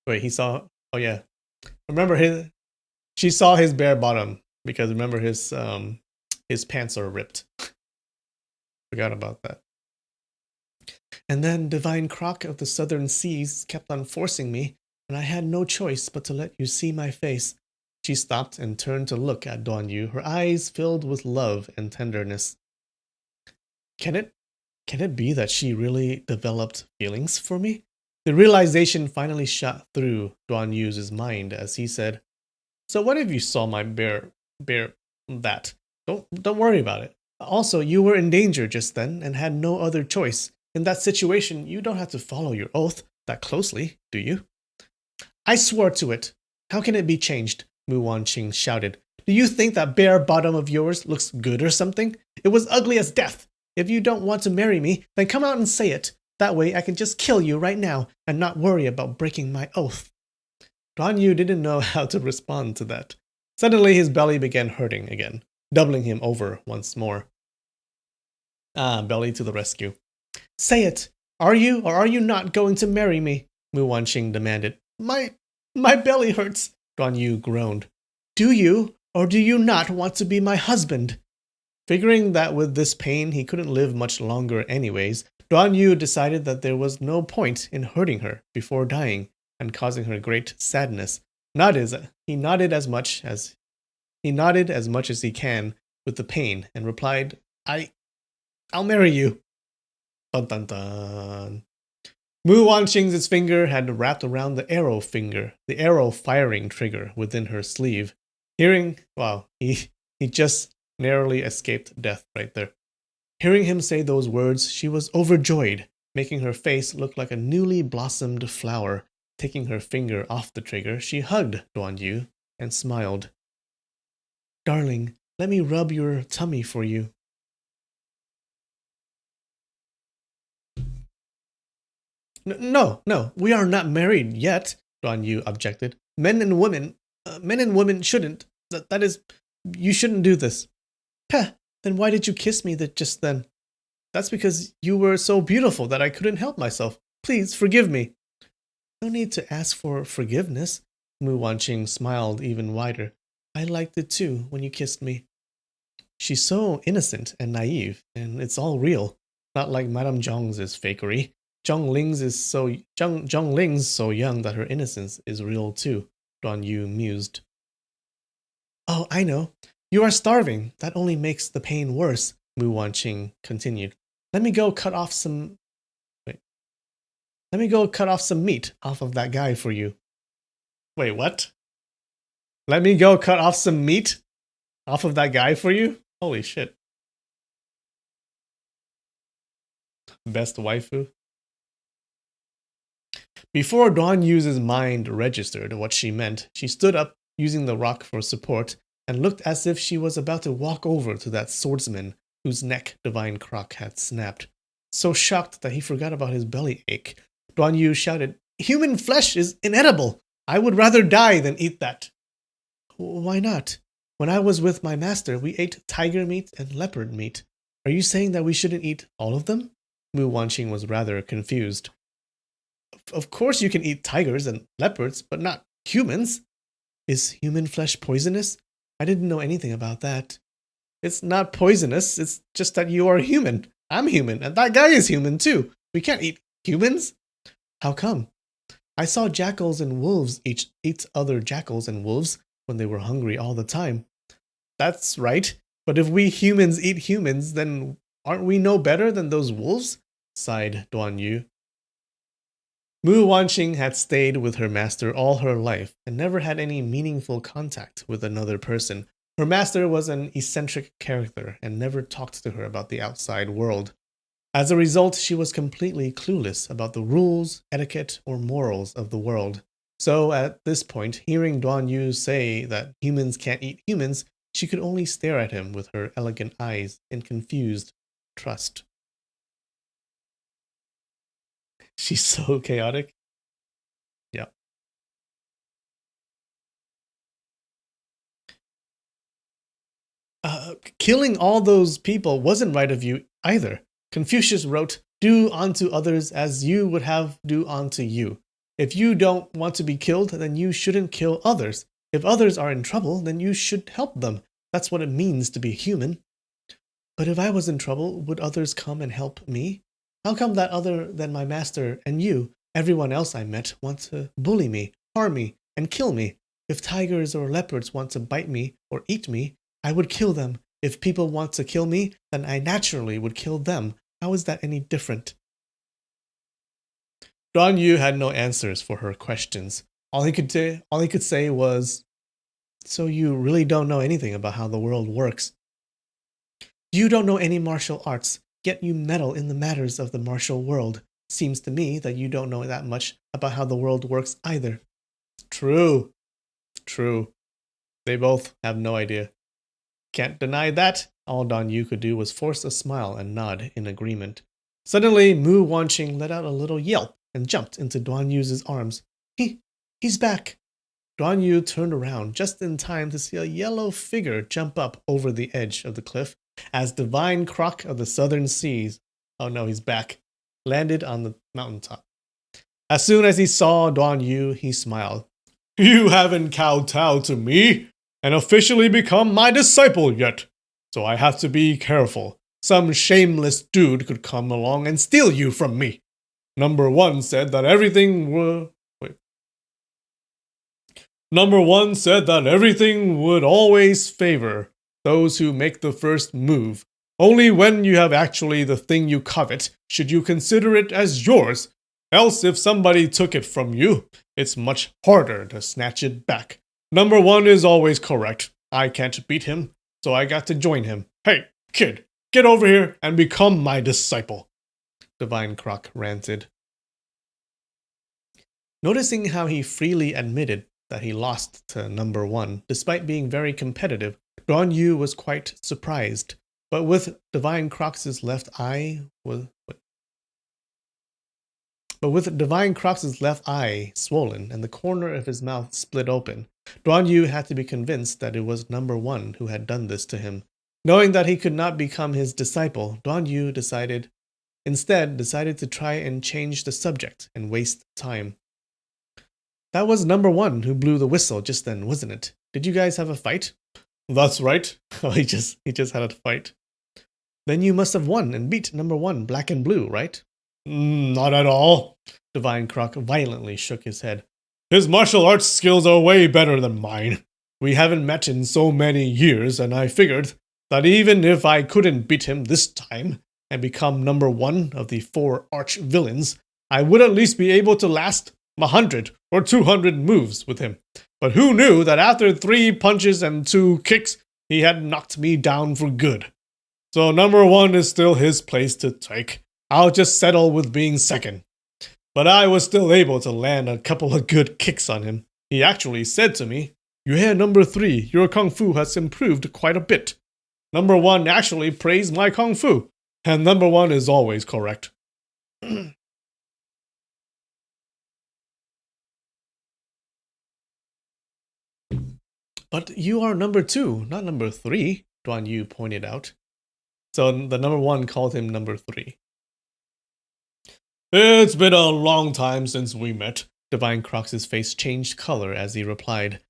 Wait, he saw... Oh yeah. Remember, she saw his bare bottom, because remember his pants are ripped. Forgot about that. And then Divine Croc of the Southern Seas kept on forcing me, and I had no choice but to let you see my face. She stopped and turned to look at Duan Yu, her eyes filled with love and tenderness. Can it be that she really developed feelings for me? The realization finally shot through Duan Yu's mind as he said, "So what if you saw my bear that? Don't worry about it. Also, you were in danger just then and had no other choice. In that situation, you don't have to follow your oath that closely, do you?" "I swore to it. How can it be changed?" Mu Wanqing shouted. "Do you think that bare bottom of yours looks good or something? It was ugly as death. If you don't want to marry me, then come out and say it. That way I can just kill you right now and not worry about breaking my oath." Duan Yu didn't know how to respond to that. Suddenly his belly began hurting again, doubling him over once more. Belly to the rescue. "Say it. Are you or are you not going to marry me?" Mu Wanqing demanded. My belly hurts," Duan Yu groaned. "Do you or do you not want to be my husband?" Figuring that with this pain he couldn't live much longer anyways, Duan Yu decided that there was no point in hurting her before dying and causing her great sadness. He nodded as much as he can with the pain and replied, I'll marry you." Dun dun dun. Mu Wanqing's finger had wrapped around the arrow firing trigger within her sleeve. He just narrowly escaped death right there. Hearing him say those words, she was overjoyed, making her face look like a newly blossomed flower. Taking her finger off the trigger, she hugged Duan Yu and smiled. "Darling, let me rub your tummy for you." No, we are not married yet," Duan Yu objected. Men and women shouldn't. That is, you shouldn't do this." "Peh, then why did you kiss me just then?" "That's because you were so beautiful that I couldn't help myself. Please forgive me." "No need to ask for forgiveness." Mu Wanqing smiled even wider. "I liked it too when you kissed me." She's so innocent and naive, and it's all real. Not like Madame Zhong's is fakery. Zhong Ling's so young that her innocence is real too, Duan Yu mused. "Oh, I know. You are starving. That only makes the pain worse," Mu Wanqing continued. Let me go cut off some meat off of that guy for you." Wait, what? Let me go cut off some meat off of that guy for you? Holy shit. Best waifu. Before Duan Yu's mind registered what she meant, she stood up, using the rock for support, and looked as if she was about to walk over to that swordsman whose neck Divine Croc had snapped. So shocked that he forgot about his belly ache, Duan Yu shouted, "Human flesh is inedible! I would rather die than eat that." "Why not? When I was with my master, we ate tiger meat and leopard meat. Are you saying that we shouldn't eat all of them?" Mu Wanqing was rather confused. Of course you can eat tigers and leopards, but not humans. Is human flesh poisonous? I didn't know anything about that." "It's not poisonous, it's just that you are human. I'm human, and that guy is human too. We can't eat humans." "How come?" "I saw jackals and wolves eat other jackals and wolves when they were hungry all the time." "That's right, but if we humans eat humans, then aren't we no better than those wolves?" sighed Duan Yu. Mu Wanqing had stayed with her master all her life and never had any meaningful contact with another person. Her master was an eccentric character and never talked to her about the outside world. As a result, she was completely clueless about the rules, etiquette, or morals of the world. So at this point, hearing Duan Yu say that humans can't eat humans, she could only stare at him with her elegant eyes in confused trust. She's so chaotic. Yeah. Killing all those people wasn't right of you either. Confucius wrote, "Do unto others as you would have do unto you." If you don't want to be killed, then you shouldn't kill others. If others are in trouble, then you should help them. That's what it means to be human. But if I was in trouble, would others come and help me? How come that other than my master and you, everyone else I met, want to bully me, harm me, and kill me? If tigers or leopards want to bite me or eat me, I would kill them. If people want to kill me, then I naturally would kill them. How is that any different? Duan Yu had no answers for her questions. All he could say was, "So you really don't know anything about how the world works. You don't know any martial arts, yet you meddle in the matters of the martial world. Seems to me that you don't know that much about how the world works either." True. They both have no idea. Can't deny that. All Duan Yu could do was force a smile and nod in agreement. Suddenly, Mu Wanqing let out a little yelp and jumped into Duan Yu's arms. He's back. Duan Yu turned around just in time to see a yellow figure jump up over the edge of the cliff as Divine Croc of the Southern Seas, oh no, he's back, landed on the mountaintop. As soon as he saw Duan Yu, he smiled. "You haven't kowtowed to me and officially become my disciple yet, so I have to be careful. Some shameless dude could come along and steal you from me. Number one said that everything would always favor those who make the first move. Only when you have actually the thing you covet should you consider it as yours. Else, if somebody took it from you, it's much harder to snatch it back. Number one is always correct. I can't beat him, so I got to join him. Hey, kid, get over here and become my disciple," Divine Croc ranted. Noticing how he freely admitted that he lost to number one, despite being very competitive, Duan Yu was quite surprised. But with Divine Croc's left eye swollen and the corner of his mouth split open, Duan Yu had to be convinced that it was number one who had done this to him. Knowing that he could not become his disciple, Duan Yu decided to try and change the subject and waste time. "That was number one who blew the whistle just then, wasn't it? Did you guys have a fight?" "That's right." Oh, he just had a fight. "Then you must have won and beat number one, black and blue, right?" "Not at all." Divine Croc violently shook his head. "His martial arts skills are way better than mine. We haven't met in so many years, and I figured that even if I couldn't beat him this time and become number one of the 4 arch villains, I would at least be able to last 100 or 200 moves with him. But who knew that after 3 punches and 2 kicks, he had knocked me down for good. So number one is still his place to take. I'll just settle with being second." But I was still able to land a couple of good kicks on him. He actually said to me, "Yeah, number 3, your kung fu has improved quite a bit." Number one actually praised my kung fu, and number one is always correct. "But you are number 2, not number 3, Duan Yu pointed out. So the number one called him number 3. "It's been a long time since we met." Divine Croc's face changed color as he replied.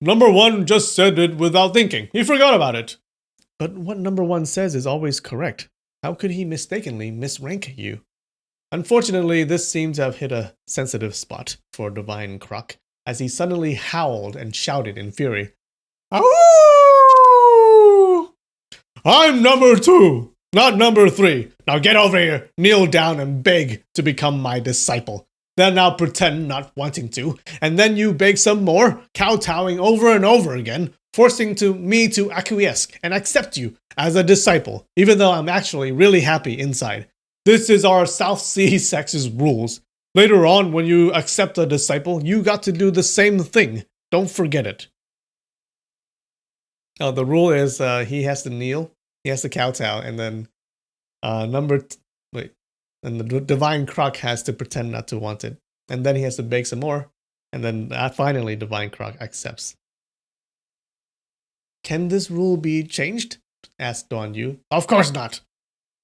"Number one just said it without thinking. He forgot about it." "But what number one says is always correct. How could he mistakenly misrank you?" Unfortunately, this seemed to have hit a sensitive spot for Divine Croc, as he suddenly howled and shouted in fury. "Ow! I'm number 2, not number 3. Now get over here, kneel down and beg to become my disciple. Then I'll pretend not wanting to, and then you beg some more, kowtowing over and over again, forcing me to acquiesce and accept you as a disciple, even though I'm actually really happy inside. This is our South Sea sex's rules. Later on, when you accept a disciple, you got to do the same thing. Don't forget it." The rule is he has to kneel, he has to kowtow, and then and the Divine Croc has to pretend not to want it. And then he has to beg some more, and then finally Divine Croc accepts. "Can this rule be changed?" asked Duan Yu. "Of course not."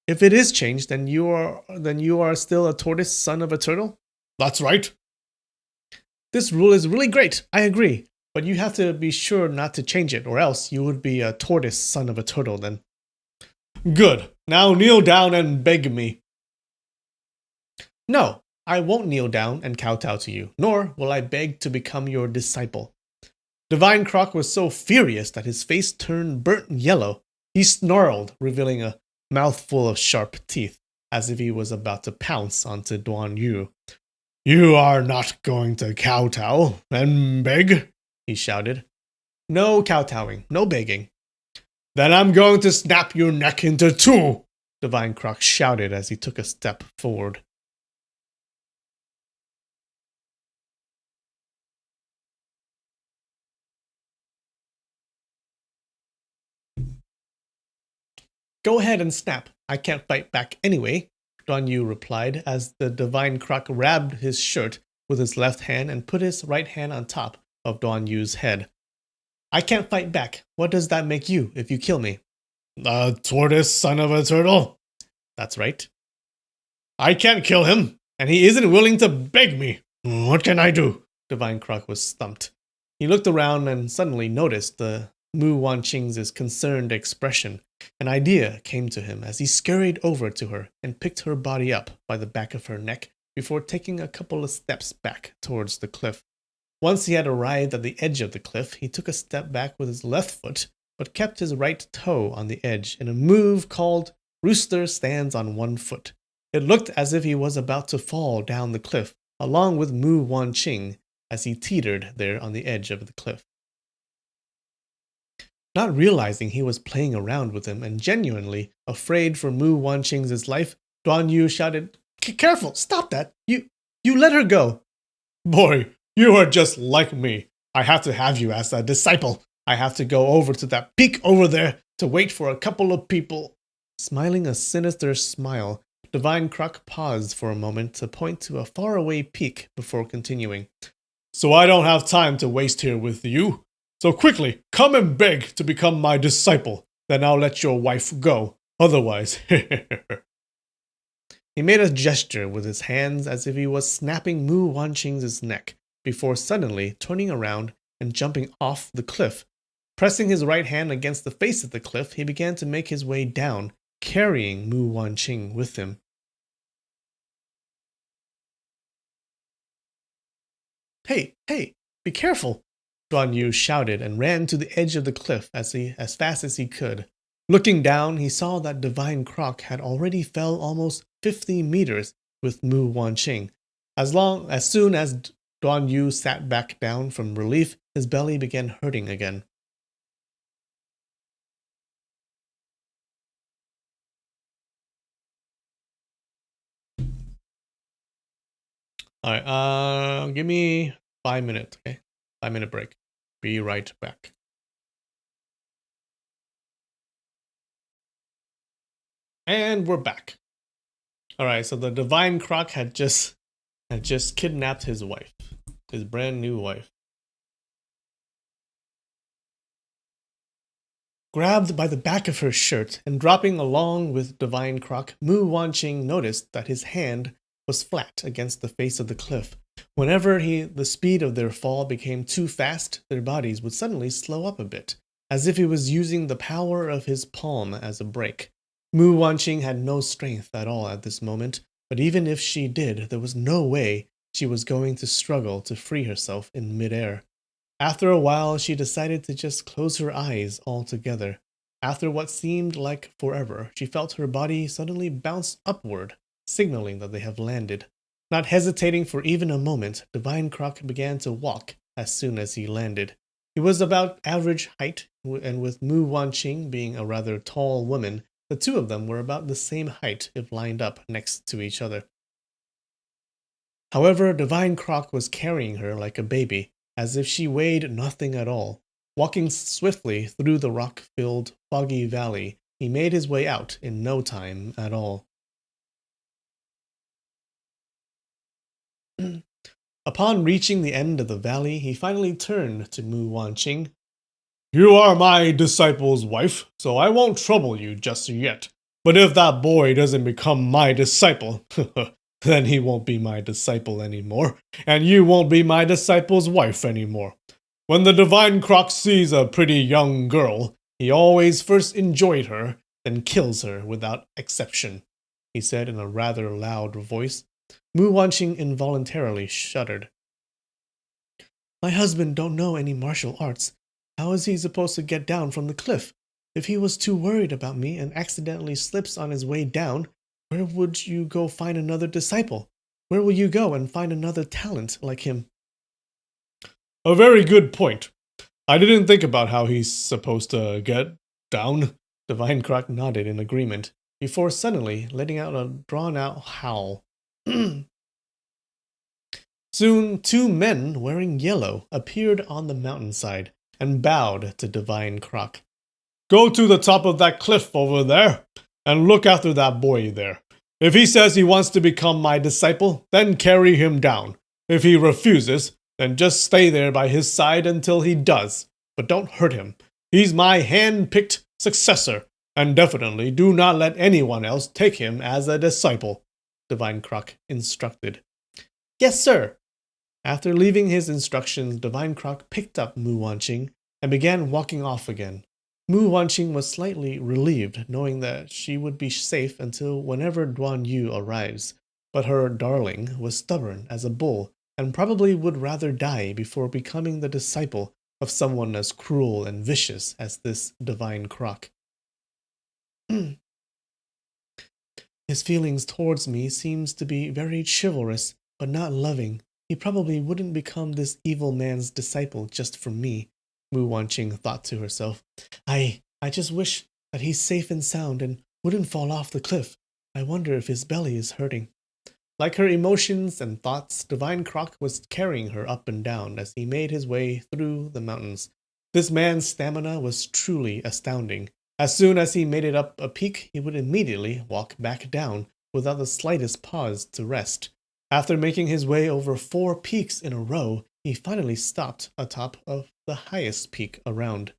"If it is changed, then you are still a tortoise son of a turtle?" "That's right." "This rule is really great, I agree. But you have to be sure not to change it, or else you would be a tortoise son of a turtle then." "Good. Now kneel down and beg me." "No, I won't kneel down and kowtow to you, nor will I beg to become your disciple. Divine Croc was so furious that his face turned burnt yellow. He snarled, revealing a mouthful of sharp teeth, as if he was about to pounce onto Duan Yu. "You are not going to kowtow and beg," he shouted. "No kowtowing, no begging." "Then I'm going to snap your neck into two," Divine Croc shouted as he took a step forward. "Go ahead and snap. I can't fight back anyway," Duan Yu replied as the Divine Croc grabbed his shirt with his left hand and put his right hand on top of Duan Yu's head. "I can't fight back. What does that make you if you kill me?" "A tortoise son of a turtle." "That's right." "I can't kill him, and he isn't willing to beg me. What can I do?" Divine Croc was stumped. He looked around and suddenly noticed the Mu Wanqing's concerned expression. An idea came to him as he scurried over to her and picked her body up by the back of her neck before taking a couple of steps back towards the cliff. Once he had arrived at the edge of the cliff, he took a step back with his left foot, but kept his right toe on the edge in a move called Rooster Stands on One Foot. It looked as if he was about to fall down the cliff, along with Mu Wanqing, as he teetered there on the edge of the cliff. Not realizing he was playing around with him and genuinely afraid for Mu Wanqing's life, Duan Yu shouted, "Careful, stop that! You let her go!" "Boy, you are just like me. I have to have you as a disciple. I have to go over to that peak over there to wait for a couple of people." Smiling a sinister smile, Divine Croc paused for a moment to point to a faraway peak before continuing. "So I don't have time to waste here with you. So quickly, come and beg to become my disciple. Then I'll let your wife go. Otherwise," he made a gesture with his hands as if he was snapping Mu Wanqing's neck, before suddenly turning around and jumping off the cliff. Pressing his right hand against the face of the cliff, he began to make his way down, carrying Mu Wanqing with him. Hey, be careful!" Duan Yu shouted and ran to the edge of the cliff as fast as he could. Looking down, he saw that Divine Croc had already fell almost 50 meters with Mu Wanqing. As soon as Duan Yu sat back down from relief, his belly began hurting again. Alright, give me 5 minutes, okay? 5-minute break. Be right back. And we're back. Alright, so the Divine Croc had just kidnapped his wife. His brand new wife. Grabbed by the back of her shirt and dropping along with Divine Croc, Mu Wanqing noticed that his hand was flat against the face of the cliff. Whenever the speed of their fall became too fast, their bodies would suddenly slow up a bit, as if he was using the power of his palm as a brake. Mu Wanqing had no strength at all at this moment, but even if she did, there was no way she was going to struggle to free herself in midair. After a while, she decided to just close her eyes altogether. After what seemed like forever, she felt her body suddenly bounce upward, signaling that they have landed. Not hesitating for even a moment, Divine Croc began to walk as soon as he landed. He was about average height, and with Mu Wanqing being a rather tall woman, the two of them were about the same height if lined up next to each other. However, Divine Croc was carrying her like a baby, as if she weighed nothing at all. Walking swiftly through the rock-filled, foggy valley, he made his way out in no time at all. Upon reaching the end of the valley, he finally turned to Mu Wanqing. "You are my disciple's wife, so I won't trouble you just yet. But if that boy doesn't become my disciple, then he won't be my disciple anymore, and you won't be my disciple's wife anymore. When the Divine Croc sees a pretty young girl, he always first enjoys her, then kills her without exception," he said in a rather loud voice. Mu Wanqing involuntarily shuddered. My husband don't know any martial arts. How is he supposed to get down from the cliff? If he was too worried about me and accidentally slips on his way down, where would you go find another disciple? Where will you go and find another talent like him? A very good point. I didn't think about how he's supposed to get down. Divine Croc nodded in agreement, before suddenly letting out a drawn-out howl. Soon, two men wearing yellow appeared on the mountainside and bowed to Divine Croc. Go to the top of that cliff over there and look after that boy there. If he says he wants to become my disciple, then carry him down. If he refuses, then just stay there by his side until he does. But don't hurt him. He's my hand-picked successor, and definitely do not let anyone else take him as a disciple, Divine Croc instructed. Yes, sir. After leaving his instructions, Divine Croc picked up Mu Wanqing and began walking off again. Mu Wanqing was slightly relieved, knowing that she would be safe until whenever Duan Yu arrives, but her darling was stubborn as a bull and probably would rather die before becoming the disciple of someone as cruel and vicious as this Divine Croc. His feelings towards me seems to be very chivalrous, but not loving. He probably wouldn't become this evil man's disciple just for me, Mu Wanqing thought to herself. I just wish that he's safe and sound and wouldn't fall off the cliff. I wonder if his belly is hurting. Like her emotions and thoughts, Divine Croc was carrying her up and down as he made his way through the mountains. This man's stamina was truly astounding. As soon as he made it up a peak, he would immediately walk back down without the slightest pause to rest. After making his way over 4 peaks in a row, he finally stopped atop of the highest peak around.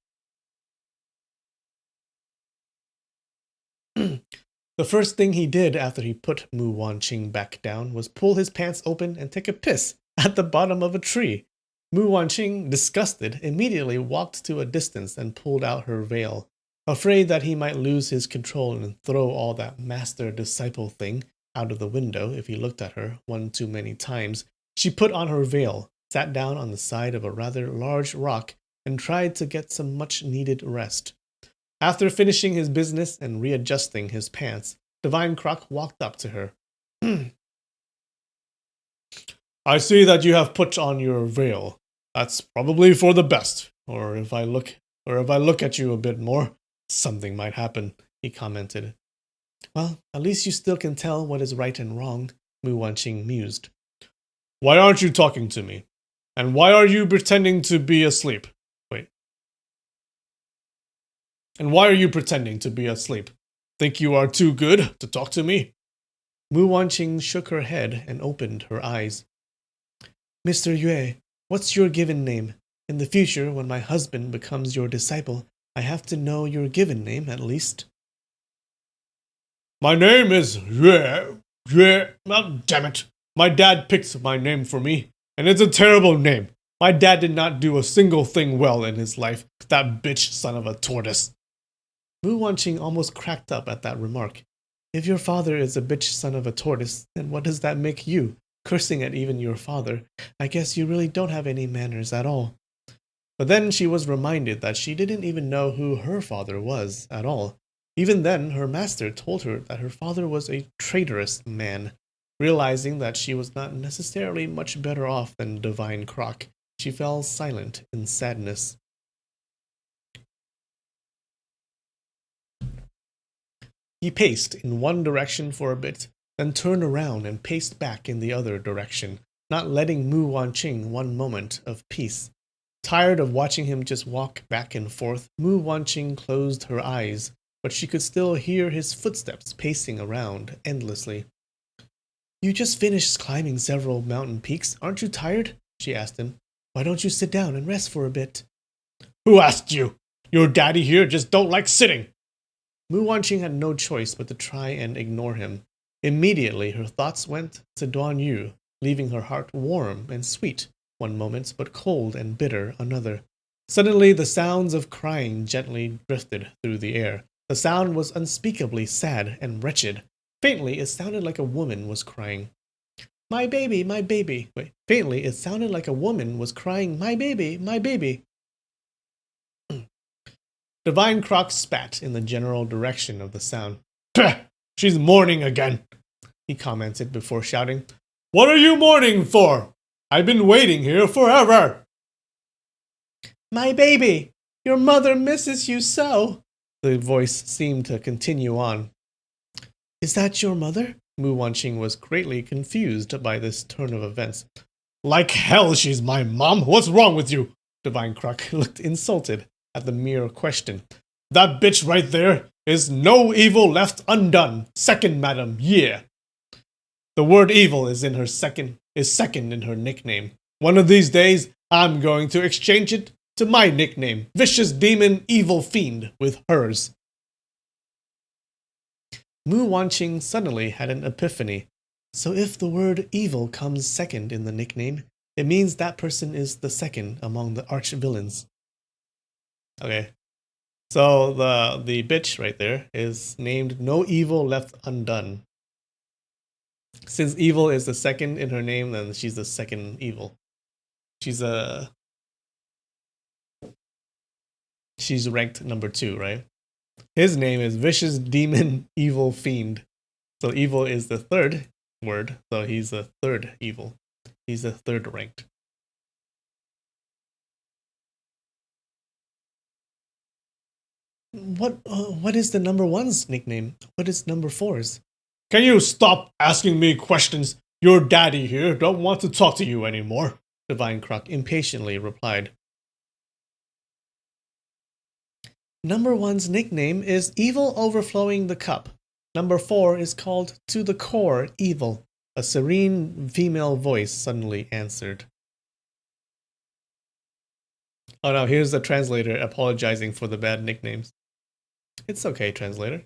The first thing he did after he put Mu Wanqing back down was pull his pants open and take a piss at the bottom of a tree. Mu Wanqing, disgusted, immediately walked to a distance and pulled out her veil. Afraid that he might lose his control and throw all that master-disciple thing out of the window if he looked at her one too many times, she put on her veil, sat down on the side of a rather large rock, and tried to get some much-needed rest. After finishing his business and readjusting his pants, Divine Croc walked up to her. I see that you have put on your veil. That's probably for the best. Or if I look at you a bit more, something might happen, he commented. Well, at least you still can tell what is right and wrong, Mu Wanqing mused. Why aren't you talking to me? And why are you pretending to be asleep? And why are you pretending to be asleep? Think you are too good to talk to me? Mu Wanqing shook her head and opened her eyes. Mr. Yue, what's your given name? In the future, when my husband becomes your disciple, I have to know your given name at least. My name is Yue. Oh, damn it. My dad picked my name for me, and it's a terrible name. My dad did not do a single thing well in his life, that bitch son of a tortoise. Mu Wanqing almost cracked up at that remark. If your father is a bitch son of a tortoise, then what does that make you? Cursing at even your father. I guess you really don't have any manners at all. But then she was reminded that she didn't even know who her father was at all. Even then, her master told her that her father was a traitorous man. Realizing that she was not necessarily much better off than Divine Croc, she fell silent in sadness. He paced in one direction for a bit, then turned around and paced back in the other direction, not letting Mu Wanqing one moment of peace. Tired of watching him just walk back and forth, Mu Wanqing closed her eyes, but she could still hear his footsteps pacing around endlessly. You just finished climbing several mountain peaks. Aren't you tired? She asked him. Why don't you sit down and rest for a bit? Who asked you? Your daddy here just don't like sitting. Mu Wanqing had no choice but to try and ignore him. Immediately, her thoughts went to Duan Yu, leaving her heart warm and sweet one moment, but cold and bitter another. Suddenly, the sounds of crying gently drifted through the air. The sound was unspeakably sad and wretched. Faintly, it sounded like a woman was crying. My baby, my baby. Wait, faintly, it sounded like a woman was crying, my baby, my baby. Divine Croc spat in the general direction of the sound. She's mourning again, he commented before shouting, What are you mourning for? I've been waiting here forever. My baby, your mother misses you so. The voice seemed to continue on. Is that your mother? Mu Wanqing was greatly confused by this turn of events. Like hell she's my mom. What's wrong with you? Divine Croc looked insulted at the mere question. That bitch right there is no evil left undone. Second, madam, yeah. The word evil is second in her nickname. One of these days, I'm going to exchange it to my nickname, Vicious Demon Evil Fiend, with hers. Mu Wanqing suddenly had an epiphany. So if the word evil comes second in the nickname, it means that person is the second among the arch villains. Okay. So the bitch right there is named No Evil Left Undone. Since evil is the second in her name, then she's the second evil. She's ranked number 2, right? His name is Vicious Demon Evil Fiend. So evil is the third word, so he's the third evil. He's the third ranked. What is the number 1's nickname? What is number 4's? Can you stop asking me questions? Your daddy here don't want to talk to you anymore, Divine Croc impatiently replied. Number 1's nickname is Evil Overflowing the Cup. Number 4 is called To the Core Evil. A serene female voice suddenly answered. Oh no, here's the translator apologizing for the bad nicknames. It's okay, translator.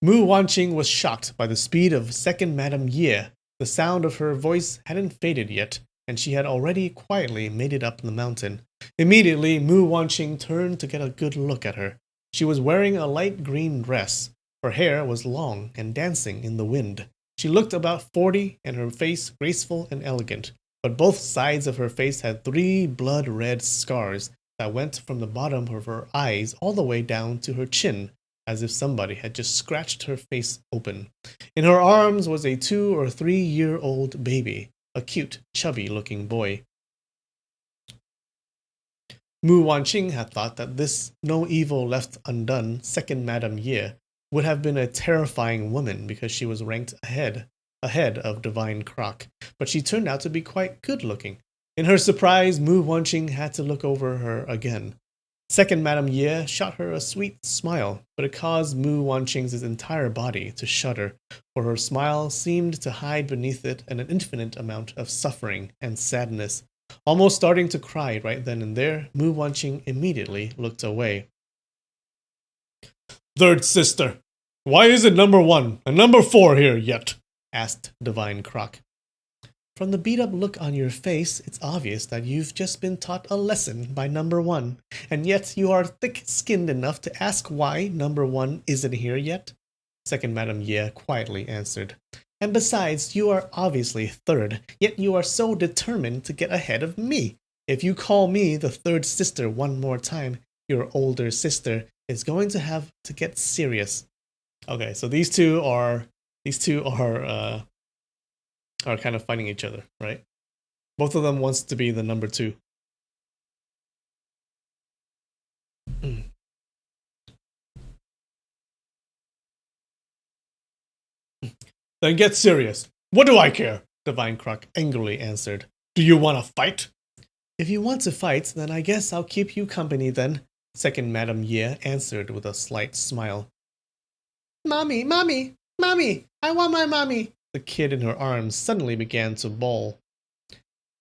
Mu Wanqing was shocked by the speed of second Madame Ye. The sound of her voice hadn't faded yet, and she had already quietly made it up the mountain. Immediately, Mu Wanqing turned to get a good look at her. She was wearing a light green dress. Her hair was long and dancing in the wind. She looked about 40, and her face graceful and elegant, but both sides of her face had 3 blood-red scars that went from the bottom of her eyes all the way down to her chin, as if somebody had just scratched her face open. In her arms was a 2 or 3-year-old baby, a cute, chubby-looking boy. Mu Wanqing had thought that this no evil left undone second Madame Ye would have been a terrifying woman because she was ranked ahead of Divine Croc, but she turned out to be quite good-looking. In her surprise, Mu Wanqing had to look over her again. Second Madame Ye shot her a sweet smile, but it caused Mu Wanqing's entire body to shudder, for her smile seemed to hide beneath it an infinite amount of suffering and sadness. Almost starting to cry right then and there, Mu Wanqing immediately looked away. Third sister, why isn't number 1 and number 4 here yet? Asked Divine Croc. From the beat-up look on your face, it's obvious that you've just been taught a lesson by number 1, and yet you are thick-skinned enough to ask why number 1 isn't here yet? Second Madame Ye quietly answered. And besides, you are obviously third, yet you are so determined to get ahead of me. If you call me the third sister one more time, your older sister is going to have to get serious. Okay, so these two are kind of fighting each other, right? Both of them wants to be the number 2. Then get serious. What do I care? Divine Croc angrily answered. Do you want to fight? If you want to fight, then I guess I'll keep you company then, second Madame Ye answered with a slight smile. Mommy, mommy, mommy, I want my mommy. The kid in her arms suddenly began to bawl.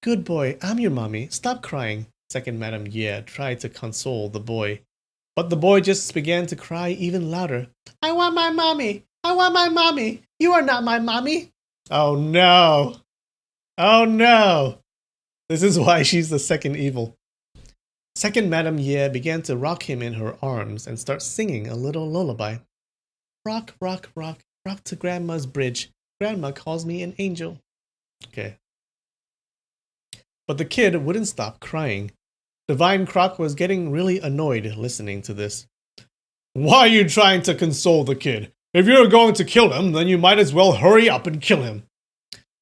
Good boy, I'm your mommy. Stop crying, second Madame Ye tried to console the boy. But the boy just began to cry even louder. I want my mommy. I want my mommy. You are not my mommy. Oh no. Oh no. This is why she's the second evil. Second Madame Ye began to rock him in her arms and start singing a little lullaby. Rock, rock, rock, rock to Grandma's bridge. Grandma calls me an angel. Okay. But the kid wouldn't stop crying. Divine Croc was getting really annoyed listening to this. Why are you trying to console the kid? If you're going to kill him, then you might as well hurry up and kill him.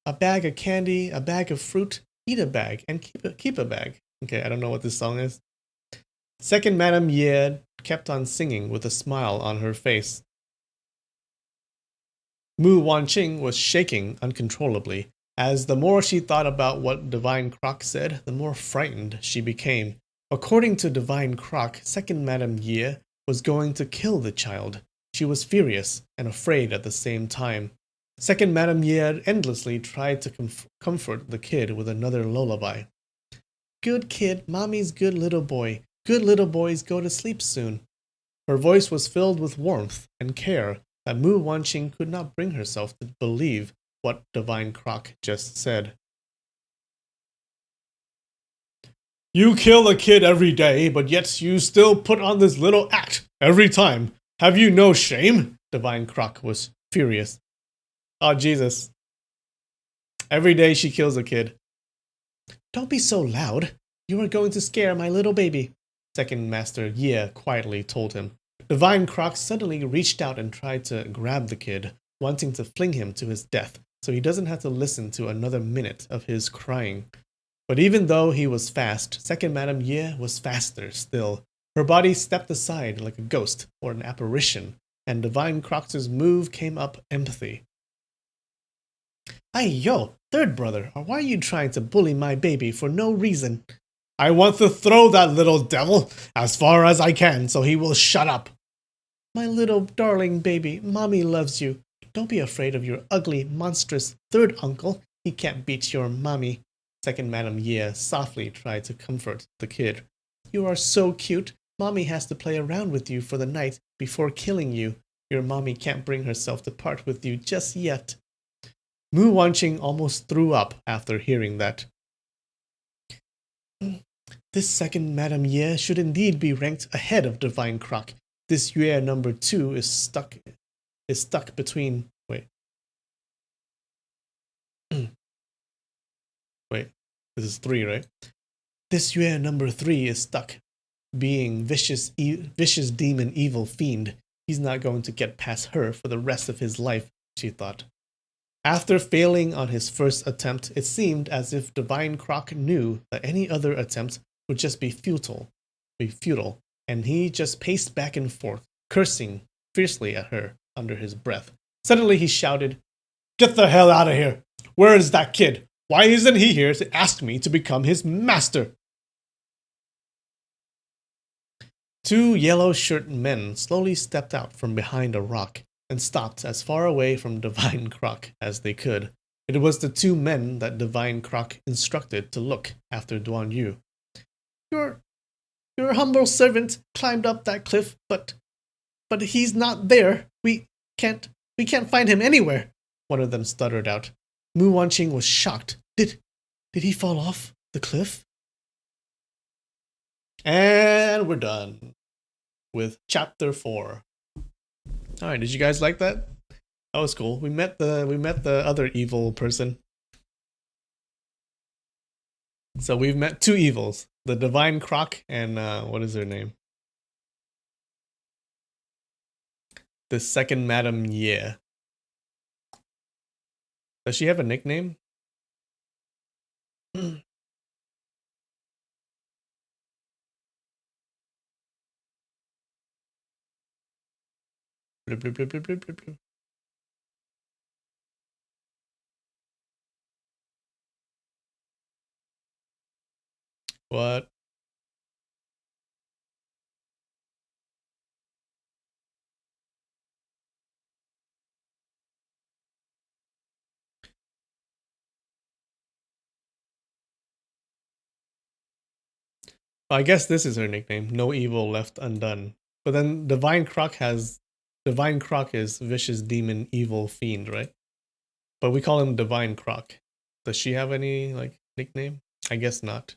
A bag of candy, a bag of fruit, eat a bag, and keep a bag. Okay, I don't know what this song is. Second Madame Ye kept on singing with a smile on her face. Mu Wanqing was shaking uncontrollably, as the more she thought about what Divine Croc said, the more frightened she became. According to Divine Croc, Second Madame Ye was going to kill the child. She was furious and afraid at the same time. Second Madame Ye endlessly tried to comfort the kid with another lullaby. Good kid, mommy's good little boy. Good little boys go to sleep soon. Her voice was filled with warmth and care that Mu Wanqing could not bring herself to believe what Divine Croc just said. You kill a kid every day, but yet you still put on this little act every time. Have you no shame? Divine Croc was furious. Oh, Jesus. Every day she kills a kid. Don't be so loud. You are going to scare my little baby, Second Master Ye quietly told him. Divine Croc suddenly reached out and tried to grab the kid, wanting to fling him to his death, so he doesn't have to listen to another minute of his crying. But even though he was fast, Second Madame Ye was faster still. Her body stepped aside like a ghost or an apparition, and Divine Croc's move came up empty. Hey, yo, third brother, why are you trying to bully my baby for no reason? I want to throw that little devil as far as I can so he will shut up. My little darling baby, mommy loves you. Don't be afraid of your ugly, monstrous third uncle. He can't beat your mommy. Second Madame Ye softly tried to comfort the kid. You are so cute. Mommy has to play around with you for the night before killing you. Your mommy can't bring herself to part with you just yet. Mu Wanqing almost threw up after hearing that. This Second Madame Ye should indeed be ranked ahead of Divine Croc. This Yue number 2 is stuck between... Wait. Wait, this is 3, right? This Yue number 3 is stuck. Being vicious demon evil fiend. He's not going to get past her for the rest of his life, she thought. After failing on his first attempt, it seemed as if Divine Croc knew that any other attempt would just be futile, and he just paced back and forth, cursing fiercely at her under his breath. Suddenly he shouted, Get the hell out of here! Where is that kid? Why isn't he here to ask me to become his master? 2 yellow-shirt men slowly stepped out from behind a rock and stopped as far away from Divine Croc as they could. It was the 2 men that Divine Croc instructed to look after Duan Yu. Your humble servant climbed up that cliff, but he's not there. We can't find him anywhere, one of them stuttered out. Mu Wanqing was shocked. Did he fall off the cliff? And we're done with chapter 4. All right, did you guys like that? That was cool. We met the other evil person. So we've met 2 evils. The Divine Croc and what is her name? The Second Madame Ye. Does she have a nickname? Blip, blip, blip, blip, blip, blip, blip. What? I guess this is her nickname. No evil left undone. But then Divine Croc is vicious demon evil fiend, right? But we call him Divine Croc. Does she have any like nickname? I guess not.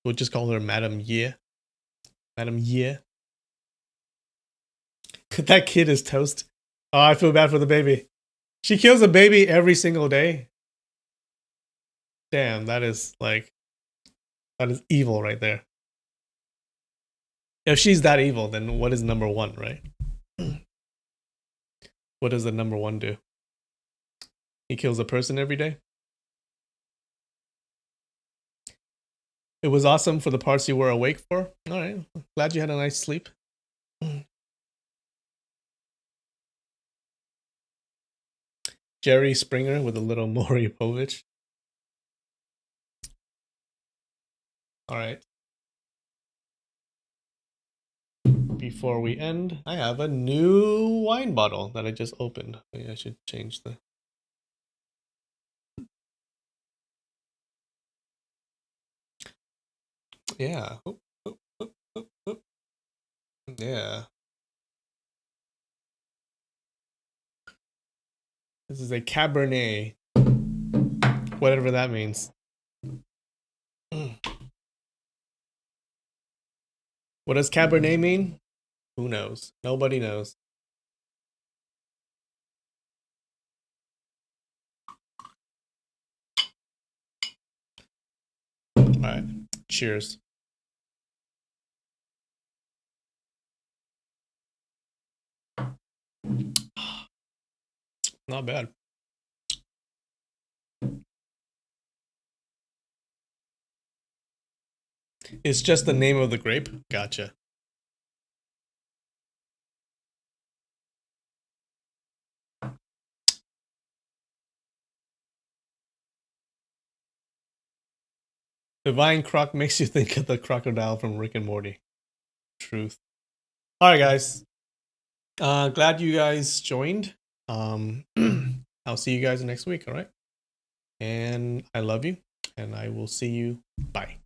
We'll just call her Madame Ye. Madame Ye. That kid is toast. Oh, I feel bad for the baby. She kills a baby every single day. Damn, that is evil right there. If she's that evil, then what is number one, right? What does the number one do? He kills a person every day? It was awesome for the parts you were awake for. All right. Glad you had a nice sleep. Jerry Springer with a little Maury Povich. All right. Before we end, I have a new wine bottle that I just opened. Maybe I should change the... Yeah. Yeah. This is a Cabernet. Whatever that means. What does Cabernet mean? Who knows? Nobody knows. All right. Cheers. Not bad. It's just the name of the grape? Gotcha. Divine Croc makes you think of the crocodile from Rick and Morty. Truth. All right, guys. Glad you guys joined. I'll see you guys next week, all right? And I love you, and I will see you. Bye.